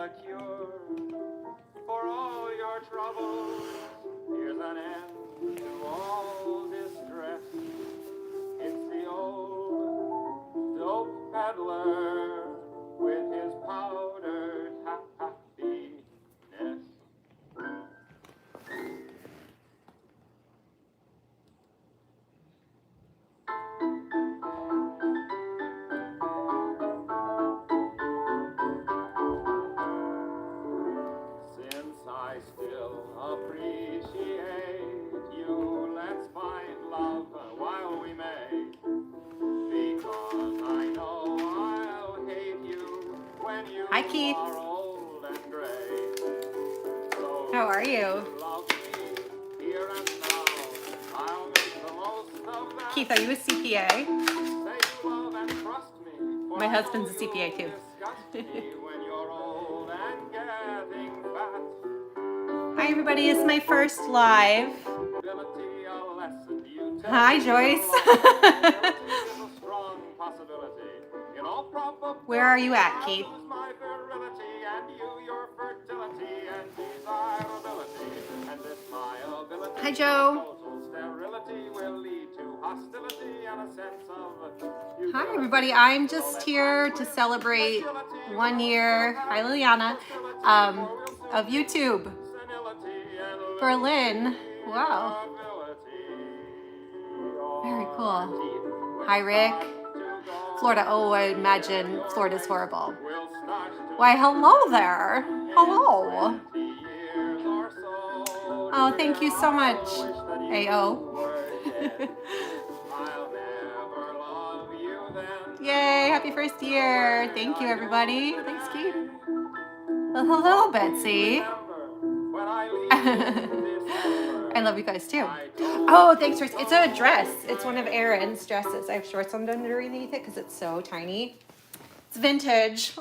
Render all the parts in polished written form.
a cure for all your troubles. Here's an end to all distress. It's the old dope peddler with his powdered happiness. Since I still appreciate you, let's find love while we may. Because I know I'll hate you when you Hi, Keith. are old and gray. So How are you? love me here and now. I'll make the most of that. Keith, are you a CPA? Say you love and trust me. For My I husband's know a CPA you'll too. disgust me when you're old and getting fat. Hi, everybody. It's my first live. Ability, a lesson you take. Hi, Joyce. Ability is a strong possibility. In all probability, Where are you at, I'll Keith? lose my virility, and you your fertility and desirability. And this my ability. Hi, Joe. Total sterility will lead to hostility and a sense of Hi, everybody. I'm just here to celebrate 1 year, hi, Liliana, of YouTube. Berlin. Wow. Very cool. Hi, Rick. Florida. Oh, I imagine Florida's horrible. Why, hello there. Hello. Oh, thank you so much, AO. Yay, happy first year. Thank you, everybody. Thanks, Keith. Well, hello, Betsy. I love you guys too. Oh, thanks, Joyce. It's a dress. It's one of Erin's dresses. I have shorts underneath it because it's so tiny. It's vintage.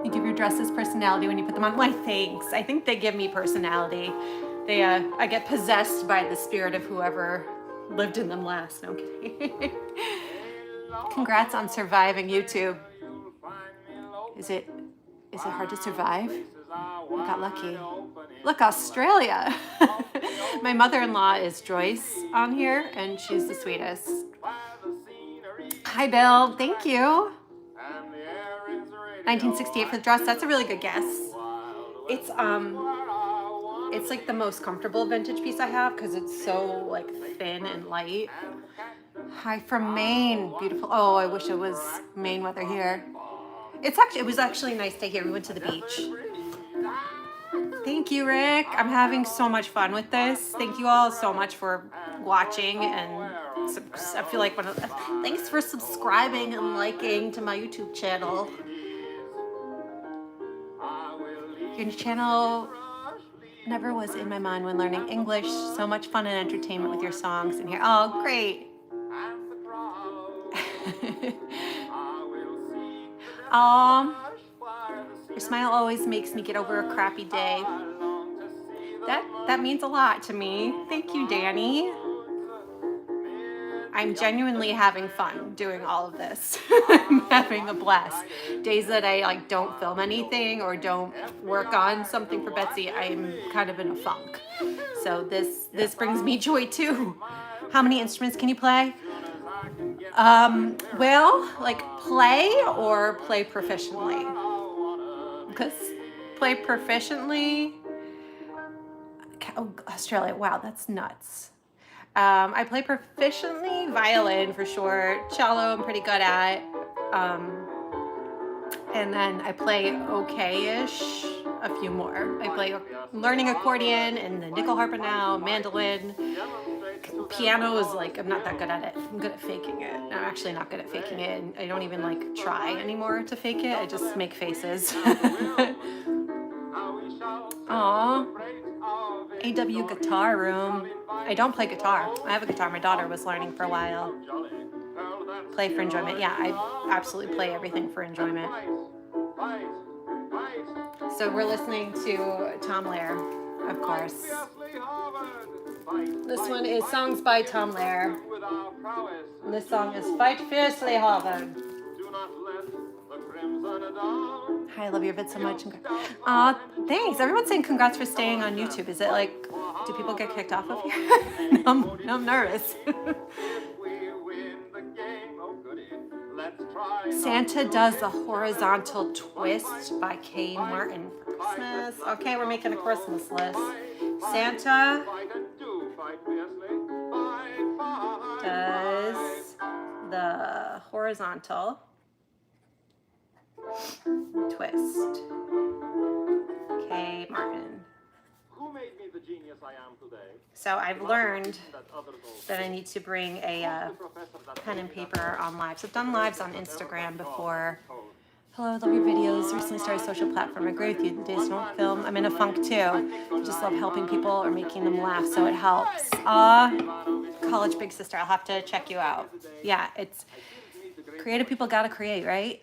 You give your dresses personality when you put them on. Why, thanks. I think they give me personality. They, I get possessed by the spirit of whoever lived in them last. No, I'm kidding. Congrats on surviving YouTube. Is it hard to survive? I got lucky. Look, Australia. My mother-in-law is Joyce on here, and she's the sweetest. Hi, Bill. Thank you. 1968 for the dress. That's a really good guess. It's like the most comfortable vintage piece I have because it's so like thin and light. Hi from Maine. Beautiful. Oh, I wish it was Maine weather here. It was actually a nice day here. We went to the beach. Thank you, Rick. I'm having so much fun with this. Thank you all so much for watching, and I feel like thanks for subscribing and liking to my YouTube channel. Your channel never was in my mind when learning English. So much fun and entertainment with your songs in here. Oh, great. Your smile always makes me get over a crappy day. That means a lot to me. Thank you, Danny. I'm genuinely having fun doing all of this. I'm having a blast. Days that I like don't film anything or don't work on something for Betsy, I'm kind of in a funk. So this brings me joy too. How many instruments can you play? Well, like play or play proficiently? Because play proficiently, oh, Australia, wow, that's nuts. I play proficiently violin for sure. Cello I'm pretty good at. And then I play okay-ish a few more. I'm learning accordion and the nickel harp now, mandolin. Piano is like, I'm not that good at it. I'm good at faking it. I'm actually not good at faking it. I don't even like try anymore to fake it. I just make faces. Aww. AW guitar room. I don't play guitar. I have a guitar my daughter was learning for a while. Play for enjoyment. Yeah, I absolutely play everything for enjoyment. So we're listening to Tom Lehrer, of course. This one is songs by Tom Lehrer. And this song is Fight Fiercely, Harvard. I love your vid so much. Thanks. Everyone's saying congrats for staying on YouTube. Is it like, do people get kicked off of here? No, I'm nervous. Santa does the horizontal twist by Kay Martin for Christmas. Okay, we're making a Christmas list. Santa does the horizontal twist. Kay Martin. Who made me the genius I am today? So I've learned that I need to bring a pen and paper on lives. I've done lives on Instagram before. Hello, love your videos. Recently started a social platform. I agree with you. The days don't film. I'm in a funk too. I just love helping people or making them laugh, so it helps. College big sister, I'll have to check you out. Yeah, it's creative people gotta create, right?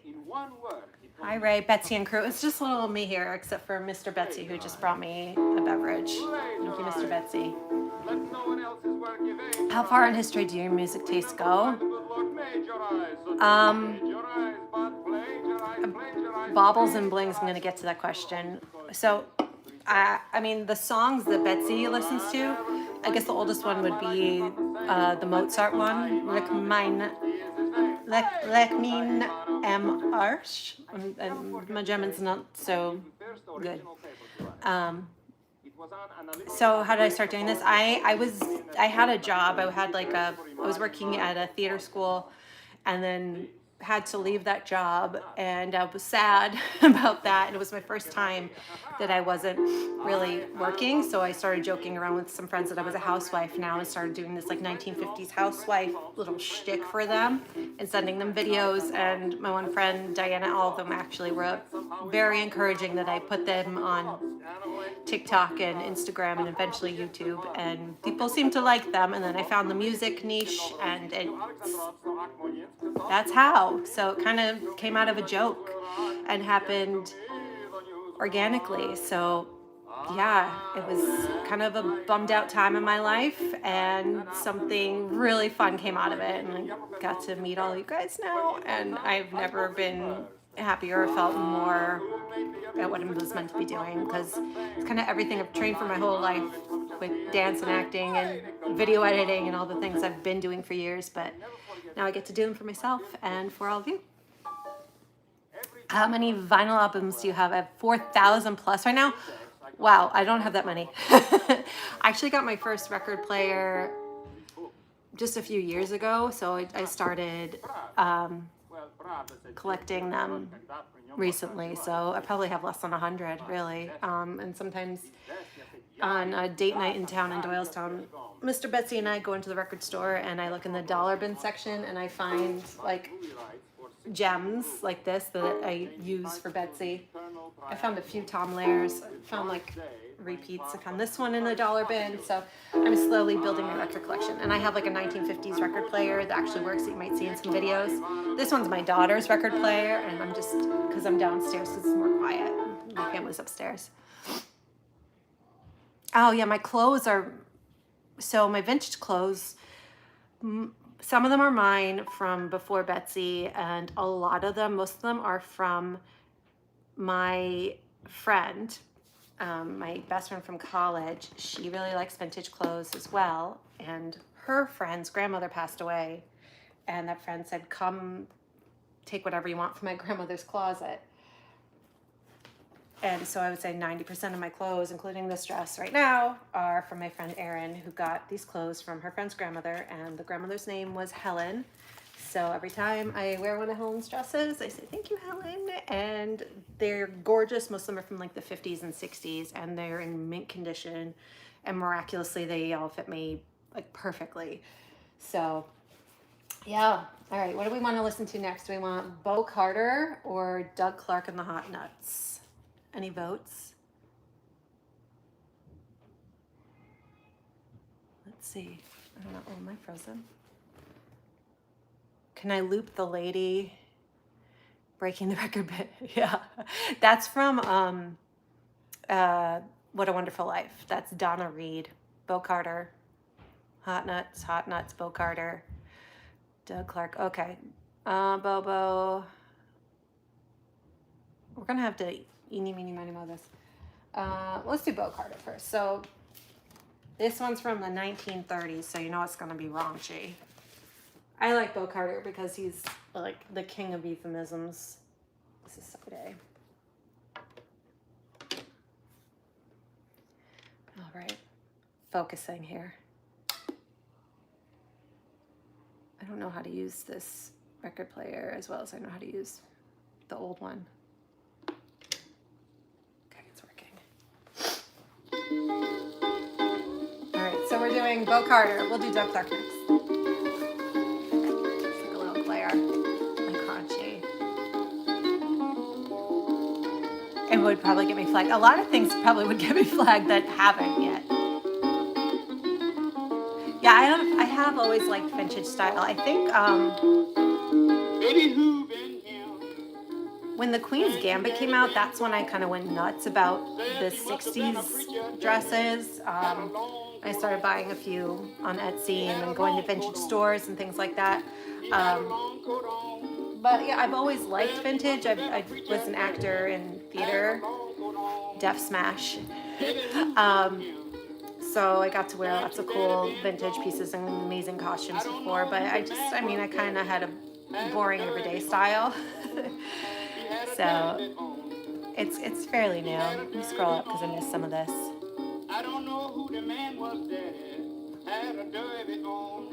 Hi Ray, Betsy and crew. It's just little me here, except for Mr. Betsy, who just brought me a beverage. Thank you, Mr. Betsy. How far in history do your music tastes go? Baubles and blings, I'm gonna get to that question. So, I mean, the songs that Betsy listens to, I guess the oldest one would be the Mozart one, Lek mein am Arsch, and my German's not so good. So how did I start doing this? I had a job. I was working at a theater school, and then had to leave that job, and I was sad about that. And it was my first time that I wasn't really working, so I started joking around with some friends that I was a housewife now, and started doing this like 1950s housewife little shtick for them and sending them videos. And my one friend Diana, all of them actually were very encouraging that I put them on TikTok and Instagram and eventually YouTube, and people seemed to like them. And then I found the music niche, and that's how. So it kind of came out of a joke and happened organically. So yeah, it was kind of a bummed out time in my life, and something really fun came out of it, and I got to meet all you guys now, and I've never been happier or felt more at what I was meant to be doing, because it's kind of everything I've trained for my whole life with dance and acting and video editing and all the things I've been doing for years, but now I get to do them for myself and for all of you. How many vinyl albums do you have? I have 4,000 plus right now. Wow, I don't have that many. I actually got my first record player just a few years ago, so I started collecting them recently, so I probably have less than 100 really. And sometimes on a date night in town in Doylestown, Mr. Betsy and I go into the record store, and I look in the dollar bin section, and I find like gems like this that I use for Betsy. I found a few Tom Lahirs, found like repeats. I found this one in the dollar bin, so I'm slowly building my record collection. And I have like a 1950s record player that actually works, that you might see in some videos. This one's my daughter's record player, and I'm just, because I'm downstairs, because it's more quiet. My family's upstairs. Oh yeah, my clothes are, so my vintage clothes, some of them are mine from before Betsy, and a lot of them, most of them are from my friend, my best friend from college. She really likes vintage clothes as well, and her friend's grandmother passed away, and that friend said, come take whatever you want from my grandmother's closet. And so I would say 90% of my clothes, including this dress right now, are from my friend Erin, who got these clothes from her friend's grandmother, and the grandmother's name was Helen. So every time I wear one of Helen's dresses, I say, thank you, Helen. And they're gorgeous. Most of them are from like the 50s and 60s, and they're in mint condition, and miraculously they all fit me like perfectly. So yeah. All right, what do we want to listen to next? Do we want Bo Carter or Doug Clark and the Hot Nuts? Any votes? Let's see. I don't know. Oh, am I frozen? Can I loop the lady breaking the record bit? Yeah. That's from What a Wonderful Life. That's Donna Reed. Bo Carter. Hot Nuts, Bo Carter. Doug Clark. Okay. Bobo. we're gonna have to eeny, meeny, miny, moe this. Let's do Bo Carter first. So this one's from the 1930s, so you know it's gonna be raunchy. I like Bo Carter because he's like the king of euphemisms. This is side A. All right, focusing here. I don't know how to use this record player as well as I know how to use the old one. Okay, it's working. All right, so we're doing Bo Carter. We'll do Duck Duck next. It's like a little glare and crunchy. It would probably get me flagged. A lot of things probably would get me flagged that haven't yet. Yeah, I have always liked vintage style. I think when the Queen's Gambit came out, that's when I kind of went nuts about the 60s dresses. I started buying a few on Etsy and then going to vintage stores and things like that. But yeah, I've always liked vintage. I was an actor in theater, Deaf Smash. So I got to wear lots of cool vintage pieces and amazing costumes before, but I kind of had a boring everyday style. So it's fairly new. Let me scroll up because I missed some of this. I don't know who the man was that had a derby on.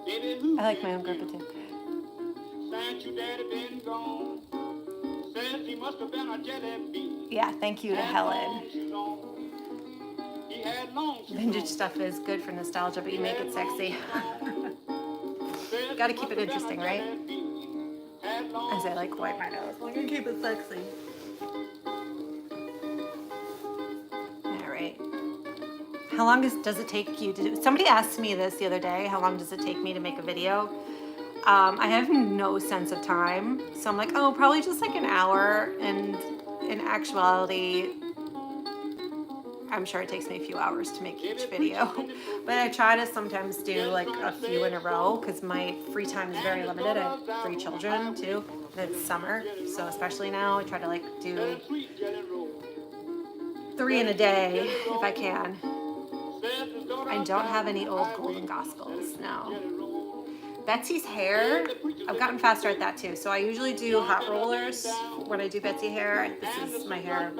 I like my own grandpa too. Since your daddy been gone, says he must have been a jelly bean. Yeah, thank you to Helen. Vintage stuff is good for nostalgia, but you make it sexy. Gotta keep it interesting, right? As I like wipe my nose. I'm gonna keep it sexy. Alright. How long does it take you to do? Somebody asked me this the other day. How long does it take me to make a video? I have no sense of time. So I'm like, oh, probably just like an hour. And in actuality, I'm sure it takes me a few hours to make each video. But I try to sometimes do like a few in a row because my free time is very limited. I have 3 children too. And it's summer, so especially now I try to like do 3 in a day if I can. I don't have any old Golden Gospels, no. Betsy's hair, I've gotten faster at that too. So I usually do hot rollers when I do Betsy hair. This is my hair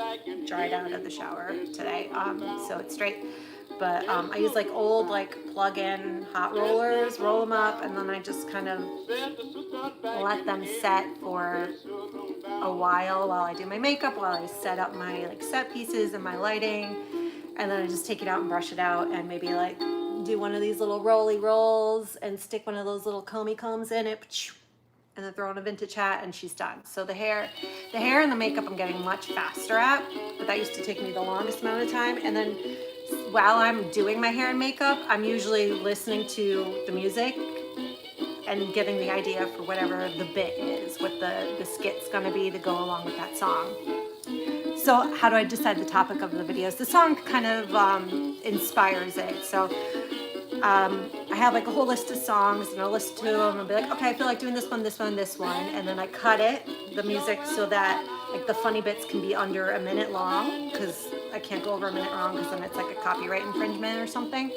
dried out of the shower today, so it's straight. But I use like old plug-in hot rollers, roll them up, and then I just kind of let them set for a while I do my makeup, while I set up my set pieces and my lighting, and then I just take it out and brush it out, and maybe do one of these little rolly rolls and stick one of those little comby combs in it, and then throw in a vintage hat, and she's done. So the hair and the makeup I'm getting much faster at, but that used to take me the longest amount of time. And then while I'm doing my hair and makeup, I'm usually listening to the music and getting the idea for whatever the bit is, what the skit's gonna be to go along with that song. So how do I decide the topic of the videos? The song kind of inspires it. So I have a whole list of songs, and I'll listen to them and be like, okay, I feel like doing this one, this one, this one, and then I cut the music, so that the funny bits can be under a minute long, because I can't go over a minute long, because then it's like a copyright infringement or something.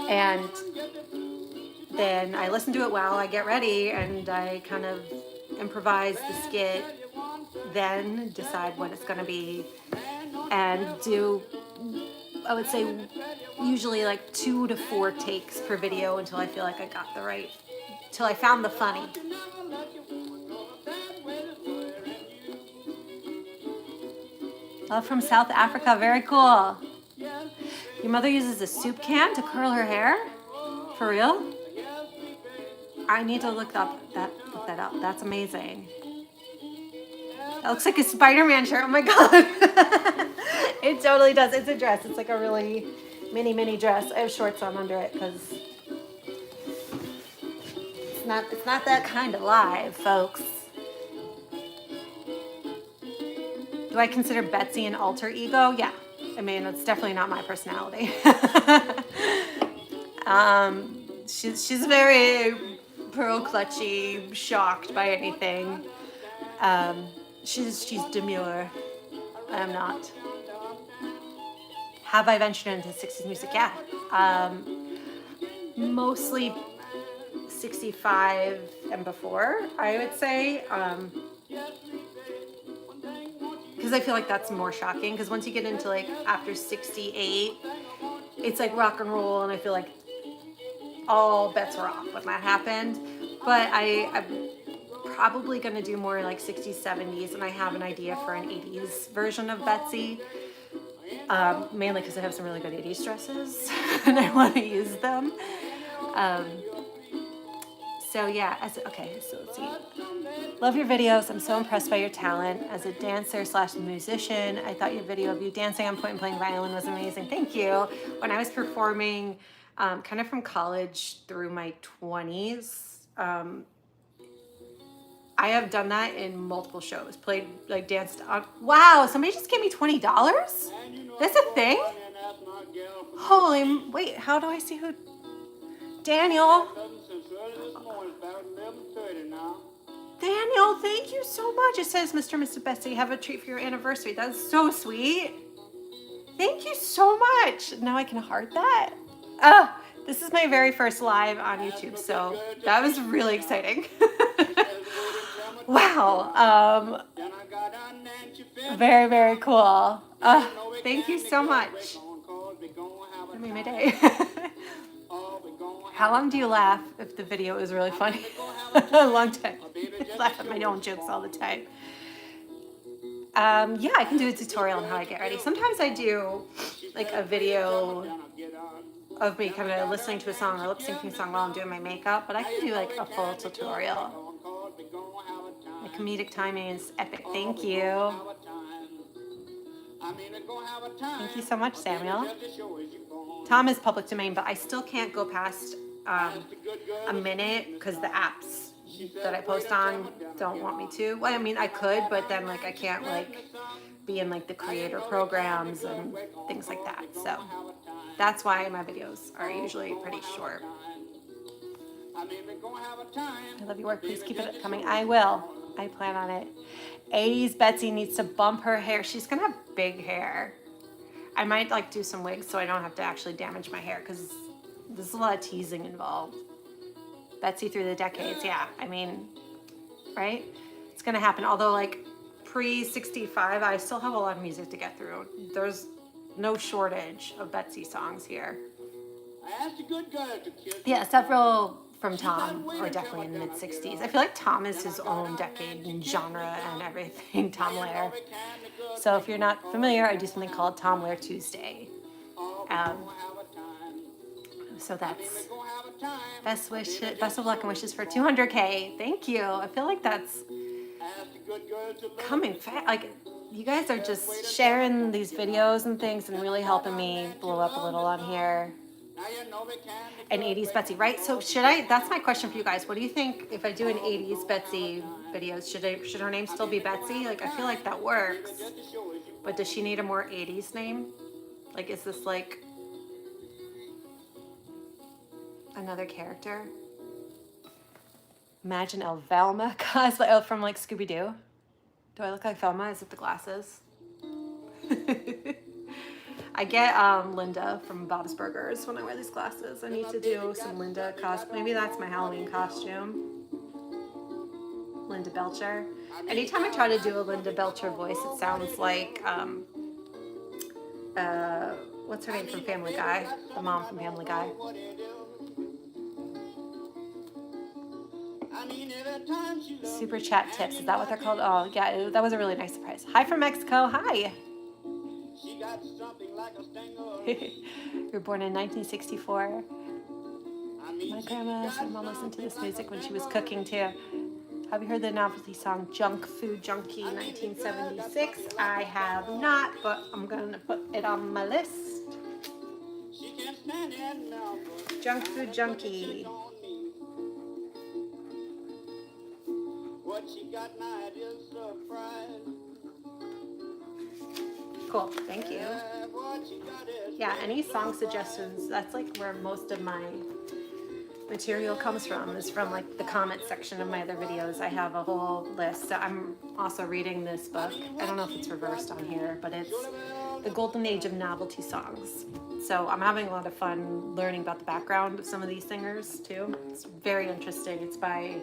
And then I listen to it while I get ready, and I kind of improvise the skit, then decide what it's going to be, and do, I would say, usually 2 to 4 takes per video until I feel like I got the right, till I found the funny. Love from South Africa, very cool. Your mother uses a soup can to curl her hair? For real? I need to look that up. That's amazing. That looks like a Spider-Man shirt. Oh my god. It totally does. It's a dress. It's like a really mini dress. I have shorts on under it because it's not that kind of live, folks. Do I consider Betsy an alter ego? Yeah. I mean, it's definitely not my personality. She's very pearl clutchy, shocked by anything. She's demure. I am not. Have I ventured into 60s music? Yeah. Mostly 65 and before, I would say. Because I feel like that's more shocking. Because once you get into like after 68, it's like rock and roll, and I feel like all bets are off when that happened. But I'm probably going to do more like 60s, 70s, and I have an idea for an 80s version of Betsy. Mainly because I have some really good 80s dresses and I want to use them. So yeah, okay, so let's see. Love your videos. I'm so impressed by your talent as a dancer / musician. I thought your video of you dancing on point and playing violin was amazing. Thank you. When I was performing kind of from college through my 20s, I have done that in multiple shows. Played, like, danced on. Wow, somebody just gave me $20? That's a thing? Holy, wait, how do I see who? Daniel. Daniel, thank you so much. It says, Mr. and Mrs. Betsy, have a treat for your anniversary. That's so sweet. Thank you so much. Now I can heart that. This is my very first live on YouTube, so that was really exciting. Wow. Very, very cool. Thank you so much. That made my day. How long do you laugh if the video is really funny? A long time. I laugh at my own jokes all the time. Yeah, I can do a tutorial on how I get ready. Sometimes I do like a video of me kind of listening to a song or lip syncing a song while I'm doing my makeup, but I can do like a full tutorial. The comedic timing is epic. Thank you. Thank you so much, Samuel. Tom is public domain, but I still can't go past a minute because the apps that I post on don't want me to. Well, I mean, I could, but then like I can't like be in like the creator programs and things like that. So that's why my videos are usually pretty short. I love your work. Please keep it coming. I will. I plan on it. 80s Betsy needs to bump her hair. She's gonna have big hair. I might like do some wigs so I don't have to actually damage my hair because there's a lot of teasing involved. Betsy through the decades, yeah. I mean, right? It's gonna happen. Although like pre-65, I still have a lot of music to get through. There's no shortage of Betsy songs here. Yeah, several from Tom are definitely in the mid-60s. I feel like Tom is his own decade and genre and everything, Tom Lehrer. So if you're not familiar, I do something called Tom Lehrer Tuesday. So that's best of luck and wishes for 200K. Thank you. I feel like that's coming fast. Like, you guys are just sharing these videos and things and really helping me blow up a little on here. An 80s Betsy, right? So should I, that's my question for you guys. What do you think if I do an 80s Betsy videos? Should her name still be Betsy? Like, I feel like that works. But does she need a more 80s name? Like, is this like another character? Imagine El Velma cosplay from like Scooby-Doo. Do I look like Velma? Is it the glasses? I get Linda from Bob's Burgers when I wear these glasses. I need to do some Linda cosplay. Maybe that's my Halloween costume. Linda Belcher. Anytime I try to do a Linda Belcher voice, it sounds like what's her name from Family Guy? The mom from Family Guy. Super chat tips. Is that what they're called? Oh, yeah, that was a really nice surprise. Hi from Mexico. Hi. You were born in 1964. My grandma and mom listened to this music when she was cooking too. Have you heard the novelty song Junk Food Junkie 1976? I have not, but I'm going to put it on my list. Junk Food Junkie. Cool, thank you. Yeah, any song suggestions, that's like where most of my material comes from is from like the comment section of my other videos. I have a whole list. I'm also reading this book. I don't know if it's reversed on here, but it's The Golden Age of Novelty Songs. So I'm having a lot of fun learning about the background of some of these singers too. It's very interesting. It's by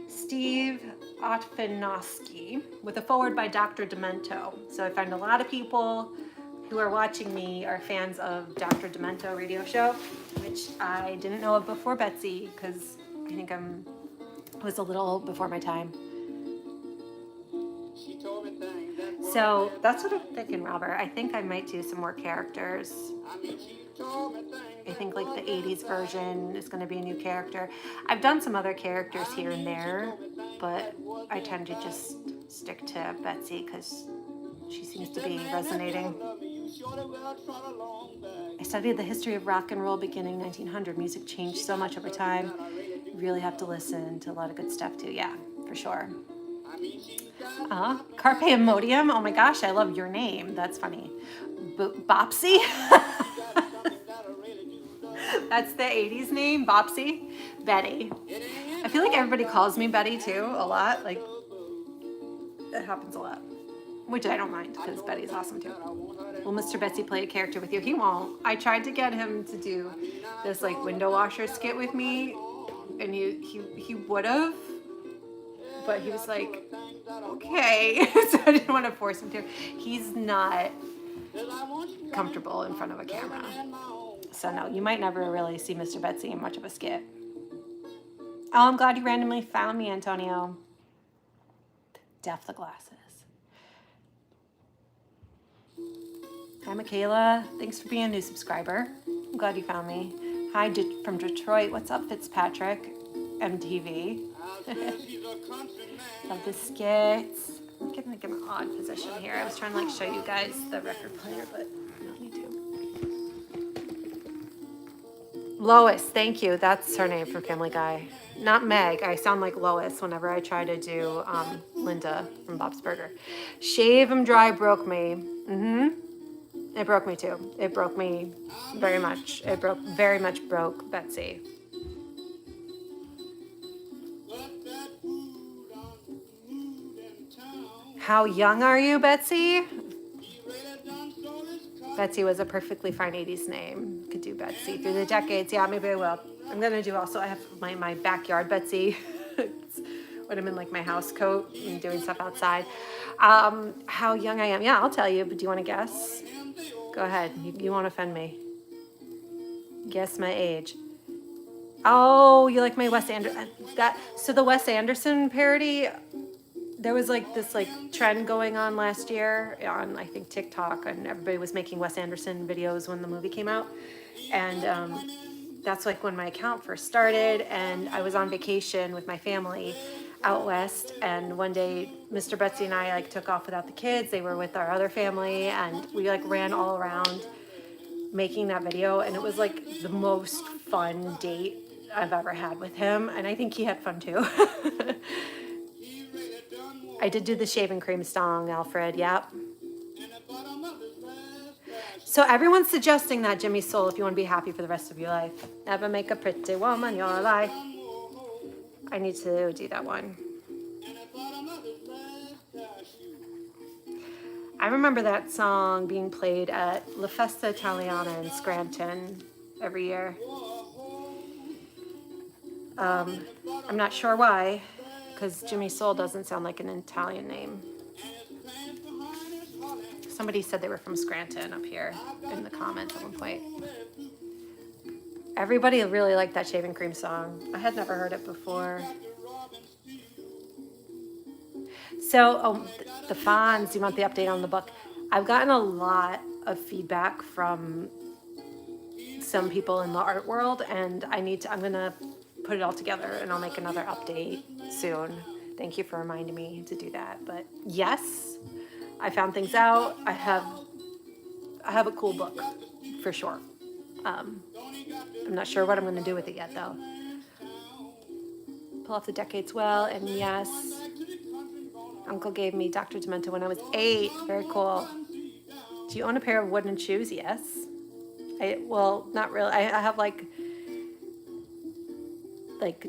Steve Otfinowski with a foreword by Dr. Demento. So I find a lot of people who are watching me are fans of Dr. Demento radio show, which I didn't know of before Betsy, because I think I was a little before my time. So that's what I'm thinking, Robert. I think I might do some more characters. I think like the 80s version is going to be a new character. I've done some other characters here and there, but I tend to just stick to Betsy because she seems to be resonating. I studied the history of rock and roll beginning 1900. Music changed so much over time. You really have to listen to a lot of good stuff too. Yeah, for sure. Carpe Imodium. Oh my gosh, I love your name. That's funny. Bopsy? That's the 80s name, Bopsy? Betty. I feel like everybody calls me Betty too, a lot. Like, that happens a lot. Which I don't mind, because Betty's awesome too. Will Mr. Betsy play a character with you? He won't. I tried to get him to do this like window washer skit with me, and he would have, but he was like, okay. So I didn't want to force him to. He's not comfortable in front of a camera. So no, you might never really see Mr. Betsy in much of a skit. Oh, I'm glad you randomly found me, Antonio. Deaf the glasses. Hi, Michaela. Thanks for being a new subscriber. I'm glad you found me. Hi, from Detroit. What's up, Fitzpatrick? MTV. Love the skits. I'm getting like an odd position here. I was trying to like show you guys the record player, but I don't need to. Lois, thank you. That's her name from Family Guy. Not Meg. I sound like Lois whenever I try to do Linda from Bob's Burger. Shave 'em dry broke me. It broke me too. It broke me very much. It very much broke Betsy. How young are you, Betsy? Betsy was a perfectly fine 80s name. Could do Betsy through the decades. Yeah, maybe I will. I'm going to do also, I have my backyard Betsy. When I'm in like my house coat and doing stuff outside. How young I am. Yeah, I'll tell you, but do you want to guess? Go ahead. You won't offend me. Guess my age. Oh, you like my Wes Anderson. So the Wes Anderson parody, there was like this like trend going on last year on I think TikTok, and everybody was making Wes Anderson videos when the movie came out. And that's like when my account first started, and I was on vacation with my family out west, and one day Mr. Betsy and I like took off without the kids. They were with our other family, and we like ran all around making that video, and it was like the most fun date I've ever had with him, and I think he had fun too. I did do the shaving cream song, Alfred. Yep. So everyone's suggesting that, Jimmy Soul, if you want to be happy for the rest of your life. Never make a pretty woman your life. I need to do that one. I remember that song being played at La Festa Italiana in Scranton every year. I'm not sure why, because Jimmy Soul doesn't sound like an Italian name. Somebody said they were from Scranton up here in the comments at one point. Everybody really liked that shaving cream song. I had never heard it before. So, the Fonz, you want the update on the book? I've gotten a lot of feedback from some people in the art world, and I'm gonna put it all together, and I'll make another update soon. Thank you for reminding me to do that. But yes, I found things out. I have a cool book for sure. I'm not sure what I'm going to do with it yet, though. Pull off the decades well, and yes, Uncle gave me Dr. Demento when I was 8. Very cool. Do you own a pair of wooden shoes? Yes. Well, not really. I have like like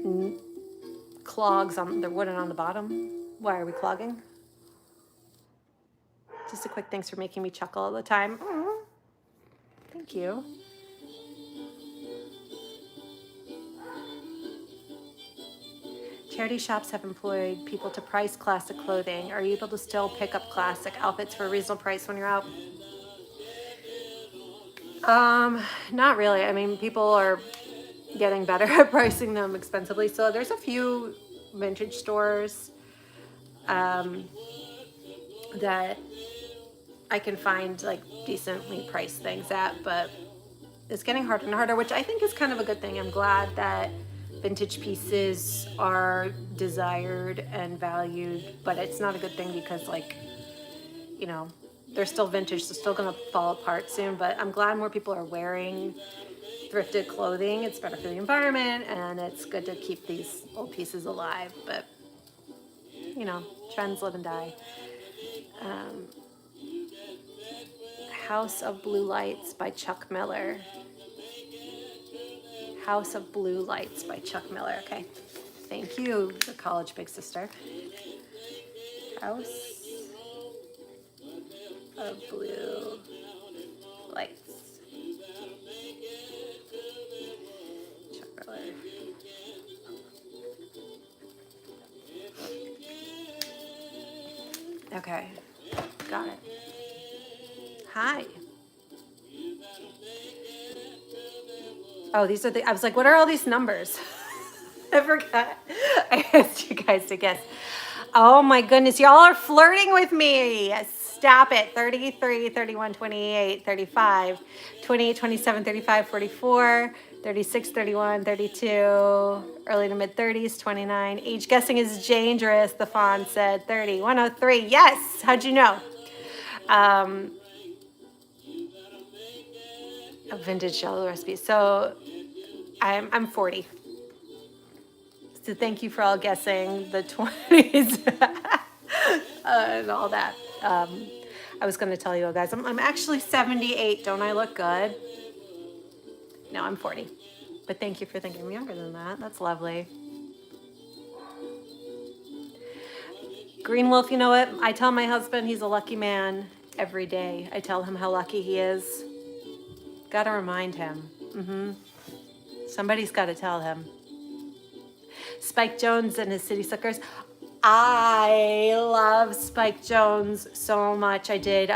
clogs on, they're wooden on the bottom. Why are we clogging? Just a quick thanks for making me chuckle all the time. Aw, thank you. Charity shops have employed people to price classic clothing. Are you able to still pick up classic outfits for a reasonable price when you're out? Not really. I mean, people are getting better at pricing them expensively. So there's a few vintage stores that I can find like decently priced things at, but it's getting harder and harder, which I think is kind of a good thing. I'm glad that vintage pieces are desired and valued, but it's not a good thing because, like, you know, they're still vintage, they're still gonna fall apart soon, but I'm glad more people are wearing thrifted clothing. It's better for the environment and it's good to keep these old pieces alive, but you know, trends live and die. House of Blue Lights by Chuck Miller. House of Blue Lights by Chuck Miller. Okay, thank you, the college big sister. House of Blue Lights. Chuck Miller. Okay, got it. Hi. Oh, these are the, I was like, what are all these numbers? I forgot. I asked you guys to guess. Oh my goodness, y'all are flirting with me. Stop it. 33, 31, 28, 35, 28, 27, 35, 44, 36, 31, 32, early to mid 30s, 29. Age guessing is dangerous, the fawn said. 30, 103. Yes. How'd you know? A vintage jello recipe. So I'm 40. So thank you for all guessing the 20s and all that. I was going to tell you guys, I'm actually 78. Don't I look good? No, I'm 40. But thank you for thinking I'm younger than that. That's lovely. Green Wolf, you know what? I tell my husband he's a lucky man every day. I tell him how lucky he is. Gotta remind him. Somebody's got to tell him. Spike Jonze and his City Slickers. I love Spike Jonze so much. I did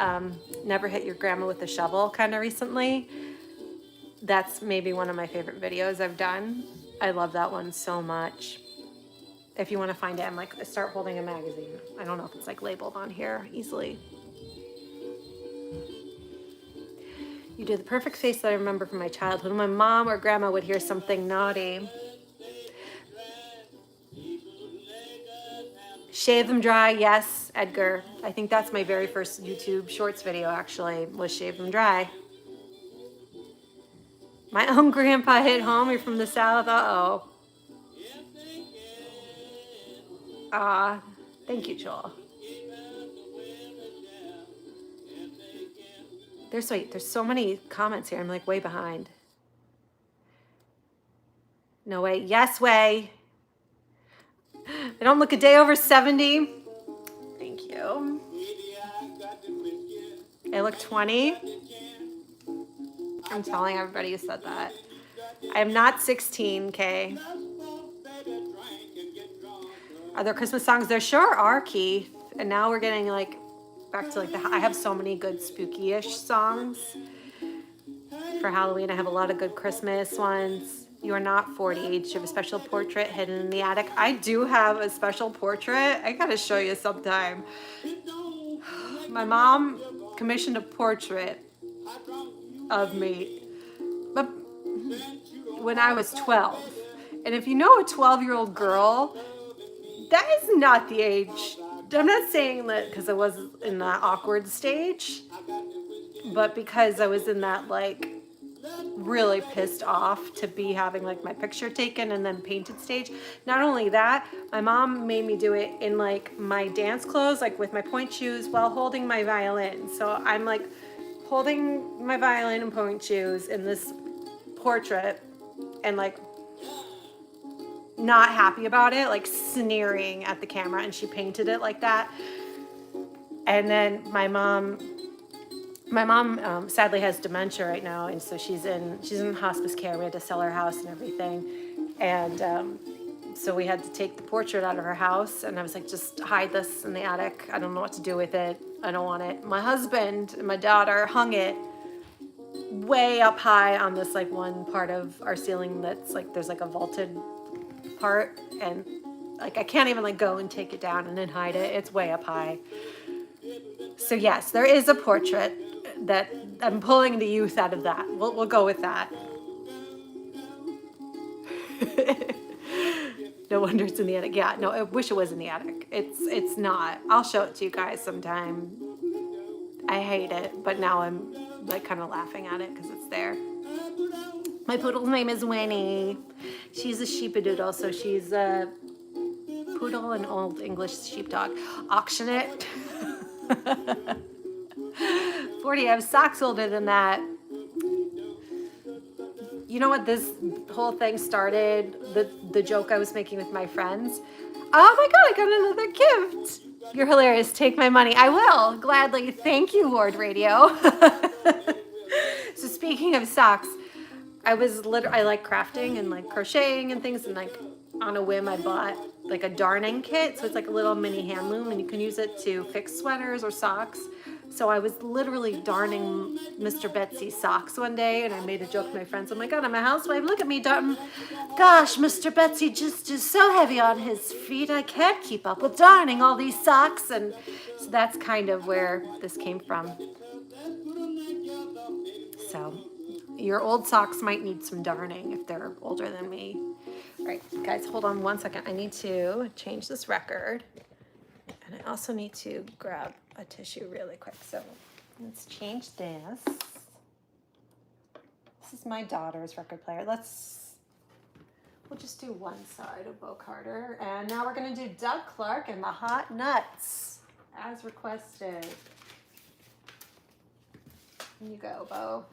Never Hit Your Grandma with a Shovel kind of recently. That's maybe one of my favorite videos I've done. I love that one so much. If you want to find it, I'm like, start holding a magazine. I don't know if it's like labeled on here easily. You do the perfect face that I remember from my childhood. When my mom or grandma would hear something naughty. Shave them dry, yes, Edgar. I think that's my very first YouTube Shorts video, actually, was Shave them dry. My own grandpa hit home. You're from the South. Uh-oh. Thank you, Joel. There's so many comments here. I'm like way behind. No way. Yes way. I don't look a day over 70. Thank you. I look 20. I'm telling everybody who said that. I am not 16, Kay. Are there Christmas songs? There sure are, Keith. And now we're getting like back to like I have so many good spooky-ish songs for Halloween. I have a lot of good Christmas ones. You are not 40. You have a special portrait hidden in the attic. I do have a special portrait. I gotta show you sometime. My mom commissioned a portrait of me when I was 12. And if you know a 12-year-old girl, that is not the age. I'm not saying that because I was in that awkward stage, but because I was in that like really pissed off to be having like my picture taken and then painted stage. Not only that, my mom made me do it in like my dance clothes, like with my point shoes while holding my violin. So I'm like holding my violin and point shoes in this portrait and like not happy about it, like sneering at the camera, and she painted it like that. And then my mom sadly has dementia right now, and so she's in hospice care. We had to sell her house and everything, and so we had to take the portrait out of her house, and I was like, just hide this in the attic. I don't know what to do with it. I don't want it. My husband and my daughter hung it way up high on this like one part of our ceiling that's like, there's like a vaulted part, and like I can't even like go and take it down and then hide it. It's way up high. So yes, there is a portrait that I'm pulling the youth out of that. We'll go with that. No wonder it's in the attic. Yeah, no, I wish it was in the attic. It's not. I'll show it to you guys sometime. I hate it, but now I'm like kind of laughing at it because it's there. My poodle's name is Winnie. She's a sheepadoodle, so she's a poodle and old English sheepdog. Auction it. 40, I have socks older than that. You know what this whole thing started? The joke I was making with my friends. Oh my God, I got another gift. You're hilarious. Take my money. I will, gladly. Thank you, Lord Radio. So speaking of socks, I like crafting and like crocheting and things, and like on a whim I bought like a darning kit. So it's like a little mini hand loom, and you can use it to fix sweaters or socks. So I was literally darning Mr. Betsy's socks one day, and I made a joke to my friends. Oh my God, I'm a housewife. Look at me darning. Gosh, Mr. Betsy just is so heavy on his feet. I can't keep up with darning all these socks. And so that's kind of where this came from. So your old socks might need some darning if they're older than me. All right, guys, hold on one second. I need to change this record. And I also need to grab a tissue really quick. So let's change this. This is my daughter's record player. We'll just do one side of Bo Carter. And now we're gonna do Doug Clark and the Hot Nuts as requested. Here you go, Bo.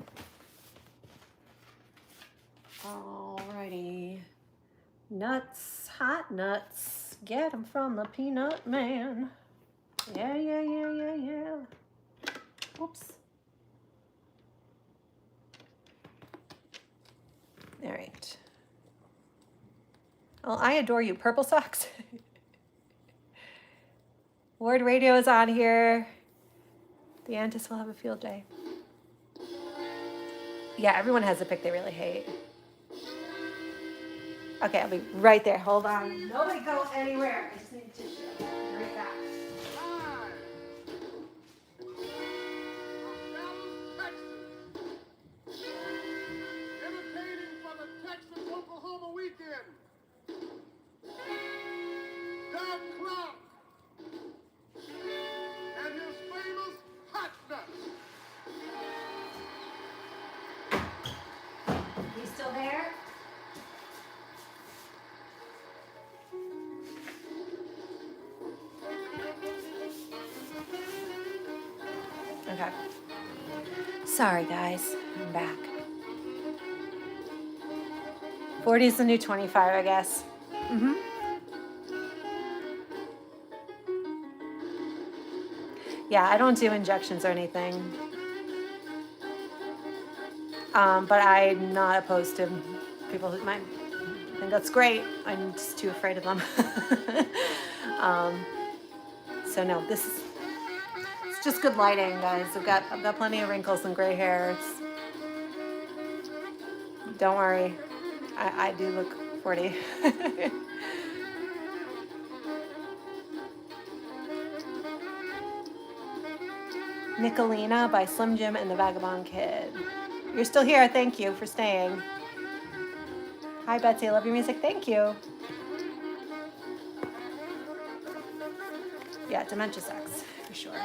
Alrighty. Nuts, hot nuts. Get 'em from the Peanut Man. Yeah, yeah, yeah, yeah, yeah. Oops. All right. Well, I adore you. Purple socks. Word Radio is on here. The Antis will have a field day. Yeah, everyone has a pick they really hate. Okay, I'll be right there. Hold on. Nobody go anywhere. I just need tissue. I'll be right back. Imitating for the Texas-Oklahoma weekend. Doug Clark and his famous hot nuts. You still there? Okay. Sorry, guys. I'm back. 40 is the new 25, I guess. Mm-hmm. Yeah, I don't do injections or anything. But I'm not opposed to people who might think that's great. I'm just too afraid of them. So no, it's just good lighting, guys. I've got plenty of wrinkles and gray hair. Don't worry, I do look 40. Nicolina by Slim Jim and the Vagabond Kid. You're still here. Thank you for staying. Hi, Betsy. I love your music. Thank you. Yeah, dementia sucks, for sure.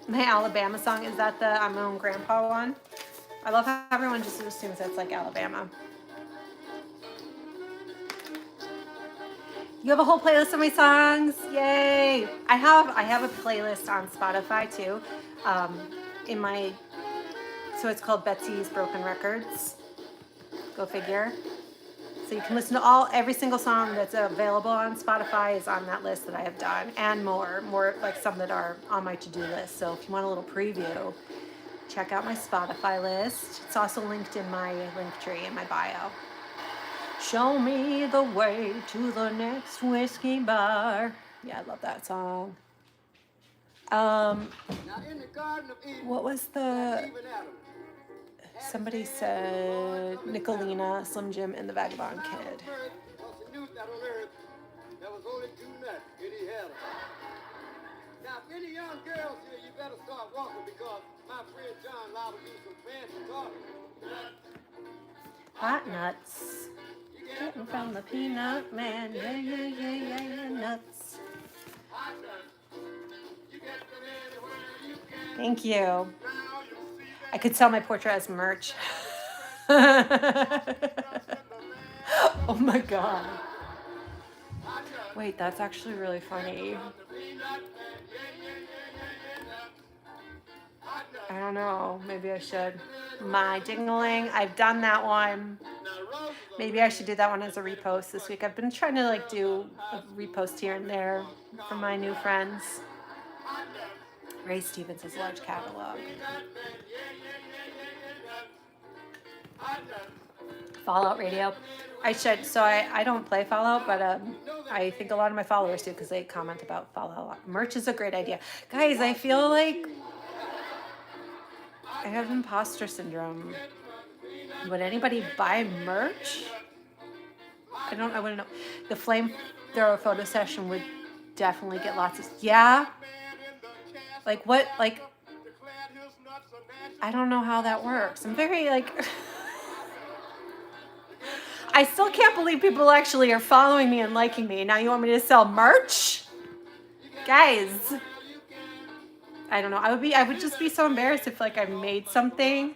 My Alabama song, is that the I'm my own grandpa one? I love how everyone just assumes it's like Alabama. You have a whole playlist of my songs. Yay! I have a playlist on Spotify too. So it's called Betsy's Broken Records. Go figure. So you can listen to every single song that's available on Spotify is on that list that I have done, and more like some that are on my to-do list. So if you want a little preview, check out my Spotify list. It's also linked in my link tree in my bio. Show me the way to the next whiskey bar. Yeah, I love that song. What was the... Somebody said Nicolina, Slim Jim, and the Vagabond Kid. Now, if any young girls here, you better start walking because my friend John liable to do some fancy talking. Hot nuts. Getting from the peanut man. Yeah, yeah, yeah, yeah, yeah, nuts. Hot nuts. You get them anywhere you can. Thank you. Now you see I could sell my portrait as merch. Oh my god. Wait, that's actually really funny. I don't know. Maybe I should. My ding-a-ling. I've done that one. Maybe I should do that one as a repost this week. I've been trying to like do a repost here and there from my new friends. Ray Stevens' large catalog. Fallout Radio. I should. So I don't play Fallout, but I think a lot of my followers do because they comment about Fallout. Merch is a great idea. Guys, I feel like I have imposter syndrome. Would anybody buy merch? I wouldn't know. The flamethrower photo session would definitely get lots of... Yeah? Like what? Like... I don't know how that works. I'm very like... I still can't believe people actually are following me and liking me. Now you want me to sell merch? Guys. I don't know. I would just be so embarrassed if like I made something.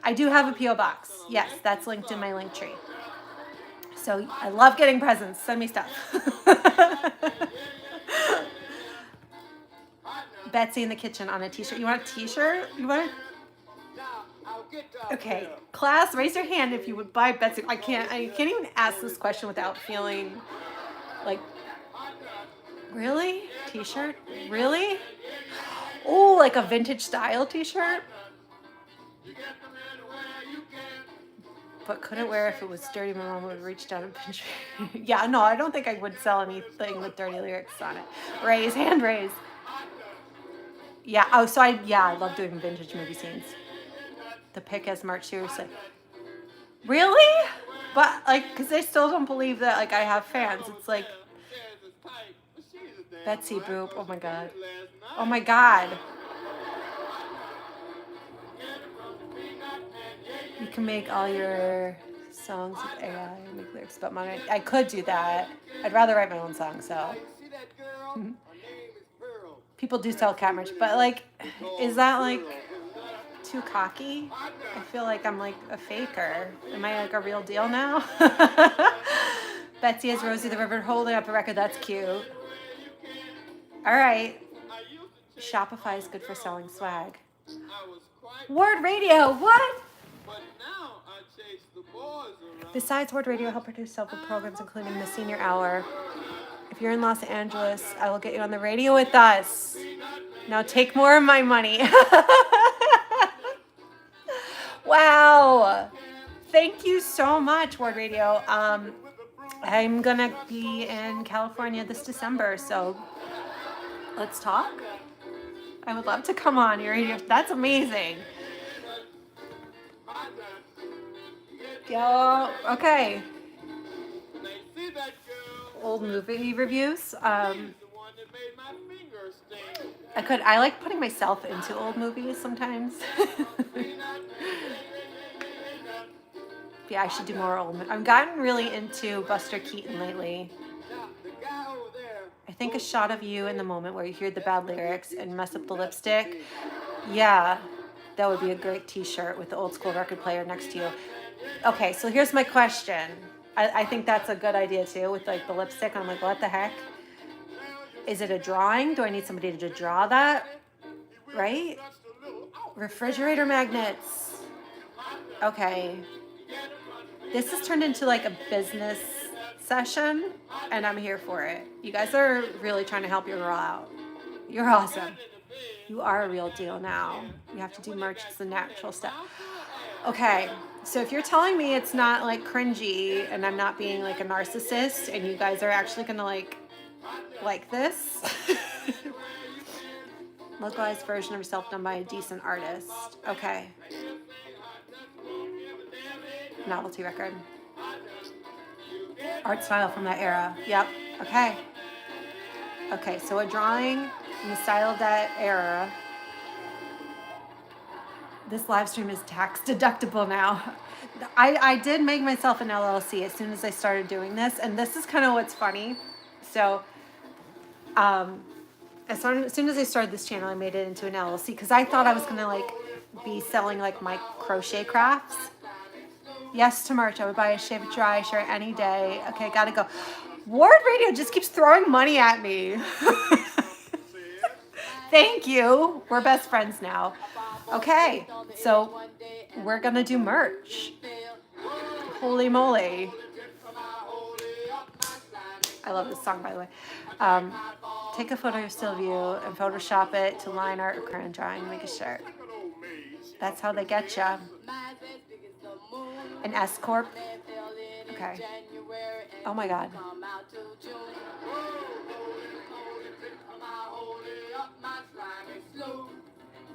I do have a P.O. box. Yes, that's linked in my link tree. So I love getting presents. Send me stuff. Betsy in the kitchen on a t-shirt. You want a t-shirt? You want Okay, class, raise your hand if you would buy Betsy. I can't even ask this question without feeling like, really? T-shirt? Really? Oh, like a vintage style t-shirt? But couldn't wear if it was dirty. My mom would have reached out and pinch me. Yeah, no, I don't think I would sell anything with dirty lyrics on it. Raise, hand raise. Yeah, oh, so I love doing vintage movie scenes. The pick as merch, seriously. Really? But, like, because they still don't believe that, like, I have fans. It's like, Betsy Boop, oh my god. Oh my god. You can make all your songs with AI and make lyrics about mine. I could do that. I'd rather write my own song, so. People do sell cat merch, but, like, is that, like, too cocky? I feel like I'm like a faker. Am I like a real deal now? Betsy as Rosie the River holding up a record. That's cute. All right. Shopify is good for selling swag. Word Radio. What? Besides Word Radio, I help produce several programs, including the Senior Hour. If you're in Los Angeles, I will get you on the radio with us. Now take more of my money. Wow. Thank you so much, Word Radio. I'm going to be in California this December, so let's talk. I would love to come on your radio. That's amazing. Yo, okay. Old movie reviews. I like putting myself into old movies sometimes. Yeah, I should do more old movies. I've gotten really into Buster Keaton lately. I think A Shot of You in the Moment where you hear the bad lyrics and mess up the lipstick. Yeah, that would be a great t-shirt with the old school record player next to you. Okay, so here's my question. I think that's a good idea too with like the lipstick. I'm like, what the heck? Is it a drawing? Do I need somebody to draw that? Right? Refrigerator magnets. Okay. This has turned into like a business session, and I'm here for it. You guys are really trying to help your girl out. You're awesome. You are a real deal now. You have to do merch. It's the natural step. Okay, so if you're telling me it's not like cringy and I'm not being like a narcissist and you guys are actually gonna like this, localized version of yourself done by a decent artist. Okay. Novelty record. Art style from that era. Yep. Okay. Okay, so a drawing in the style of that era. This live stream is tax deductible now. I did make myself an LLC as soon as I started doing this, and this is kind of what's funny. So, as soon as I started this channel, I made it into an LLC because I thought I was gonna like be selling like my crochet crafts. Yes to merch. I would buy a Shave It Dry shirt any day. Okay, gotta go. Ward Radio just keeps throwing money at me. Thank you. We're best friends now. Okay, so we're gonna do merch. Holy moly. I love this song, by the way. Take a photo of your still view and Photoshop it to line art or current drawing. Make a shirt. That's how they get ya. An S Corp. Okay. Oh my God.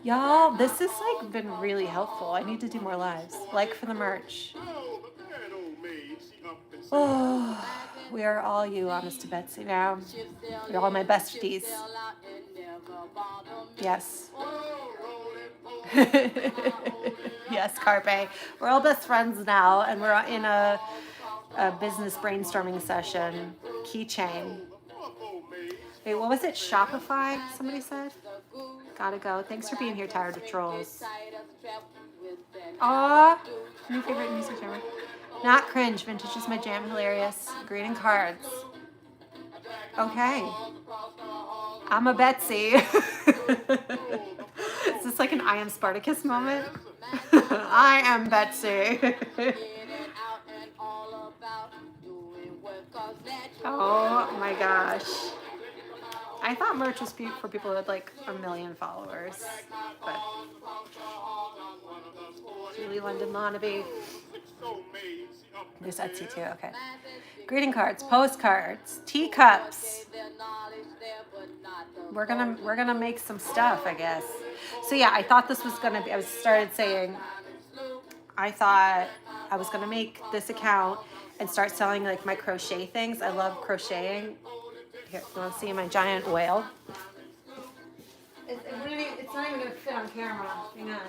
Y'all, this has like been really helpful. I need to do more lives. Like for the merch. Oh, we are all you, honest to Betsy now. You're all my besties. Yes. Yes, Carpe. We're all best friends now, and we're in a business brainstorming session. Keychain. Wait, what was it? Shopify, somebody said? Gotta go. Thanks for being here, Tired of Trolls. Aw, new favorite music genre. Not cringe. Vintage is my jam. Hilarious. Greeting cards. Okay. I'm a Betsy. Is this like an I am Spartacus moment? I am Betsy. Oh my gosh. I thought merch was for people with like 1 million followers, but Julie London Lonnaby. There's Etsy too. Okay. Greeting cards, postcards, teacups. We're gonna make some stuff, I guess. So yeah, I thought this was gonna be. I started saying, I thought I was gonna make this account and start selling like my crochet things. I love crocheting. Here, you want to see my giant whale? It's not even going to fit on camera. Hang on.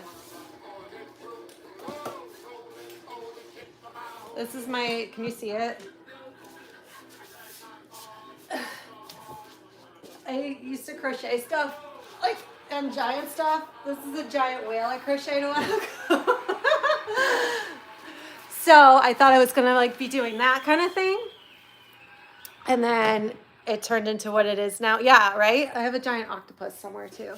This is my, can you see it? I used to crochet stuff, like, and giant stuff. This is a giant whale I crocheted a while ago. So I thought I was going to like be doing that kind of thing. And then it turned into what it is now. Yeah, right? I have a giant octopus somewhere too.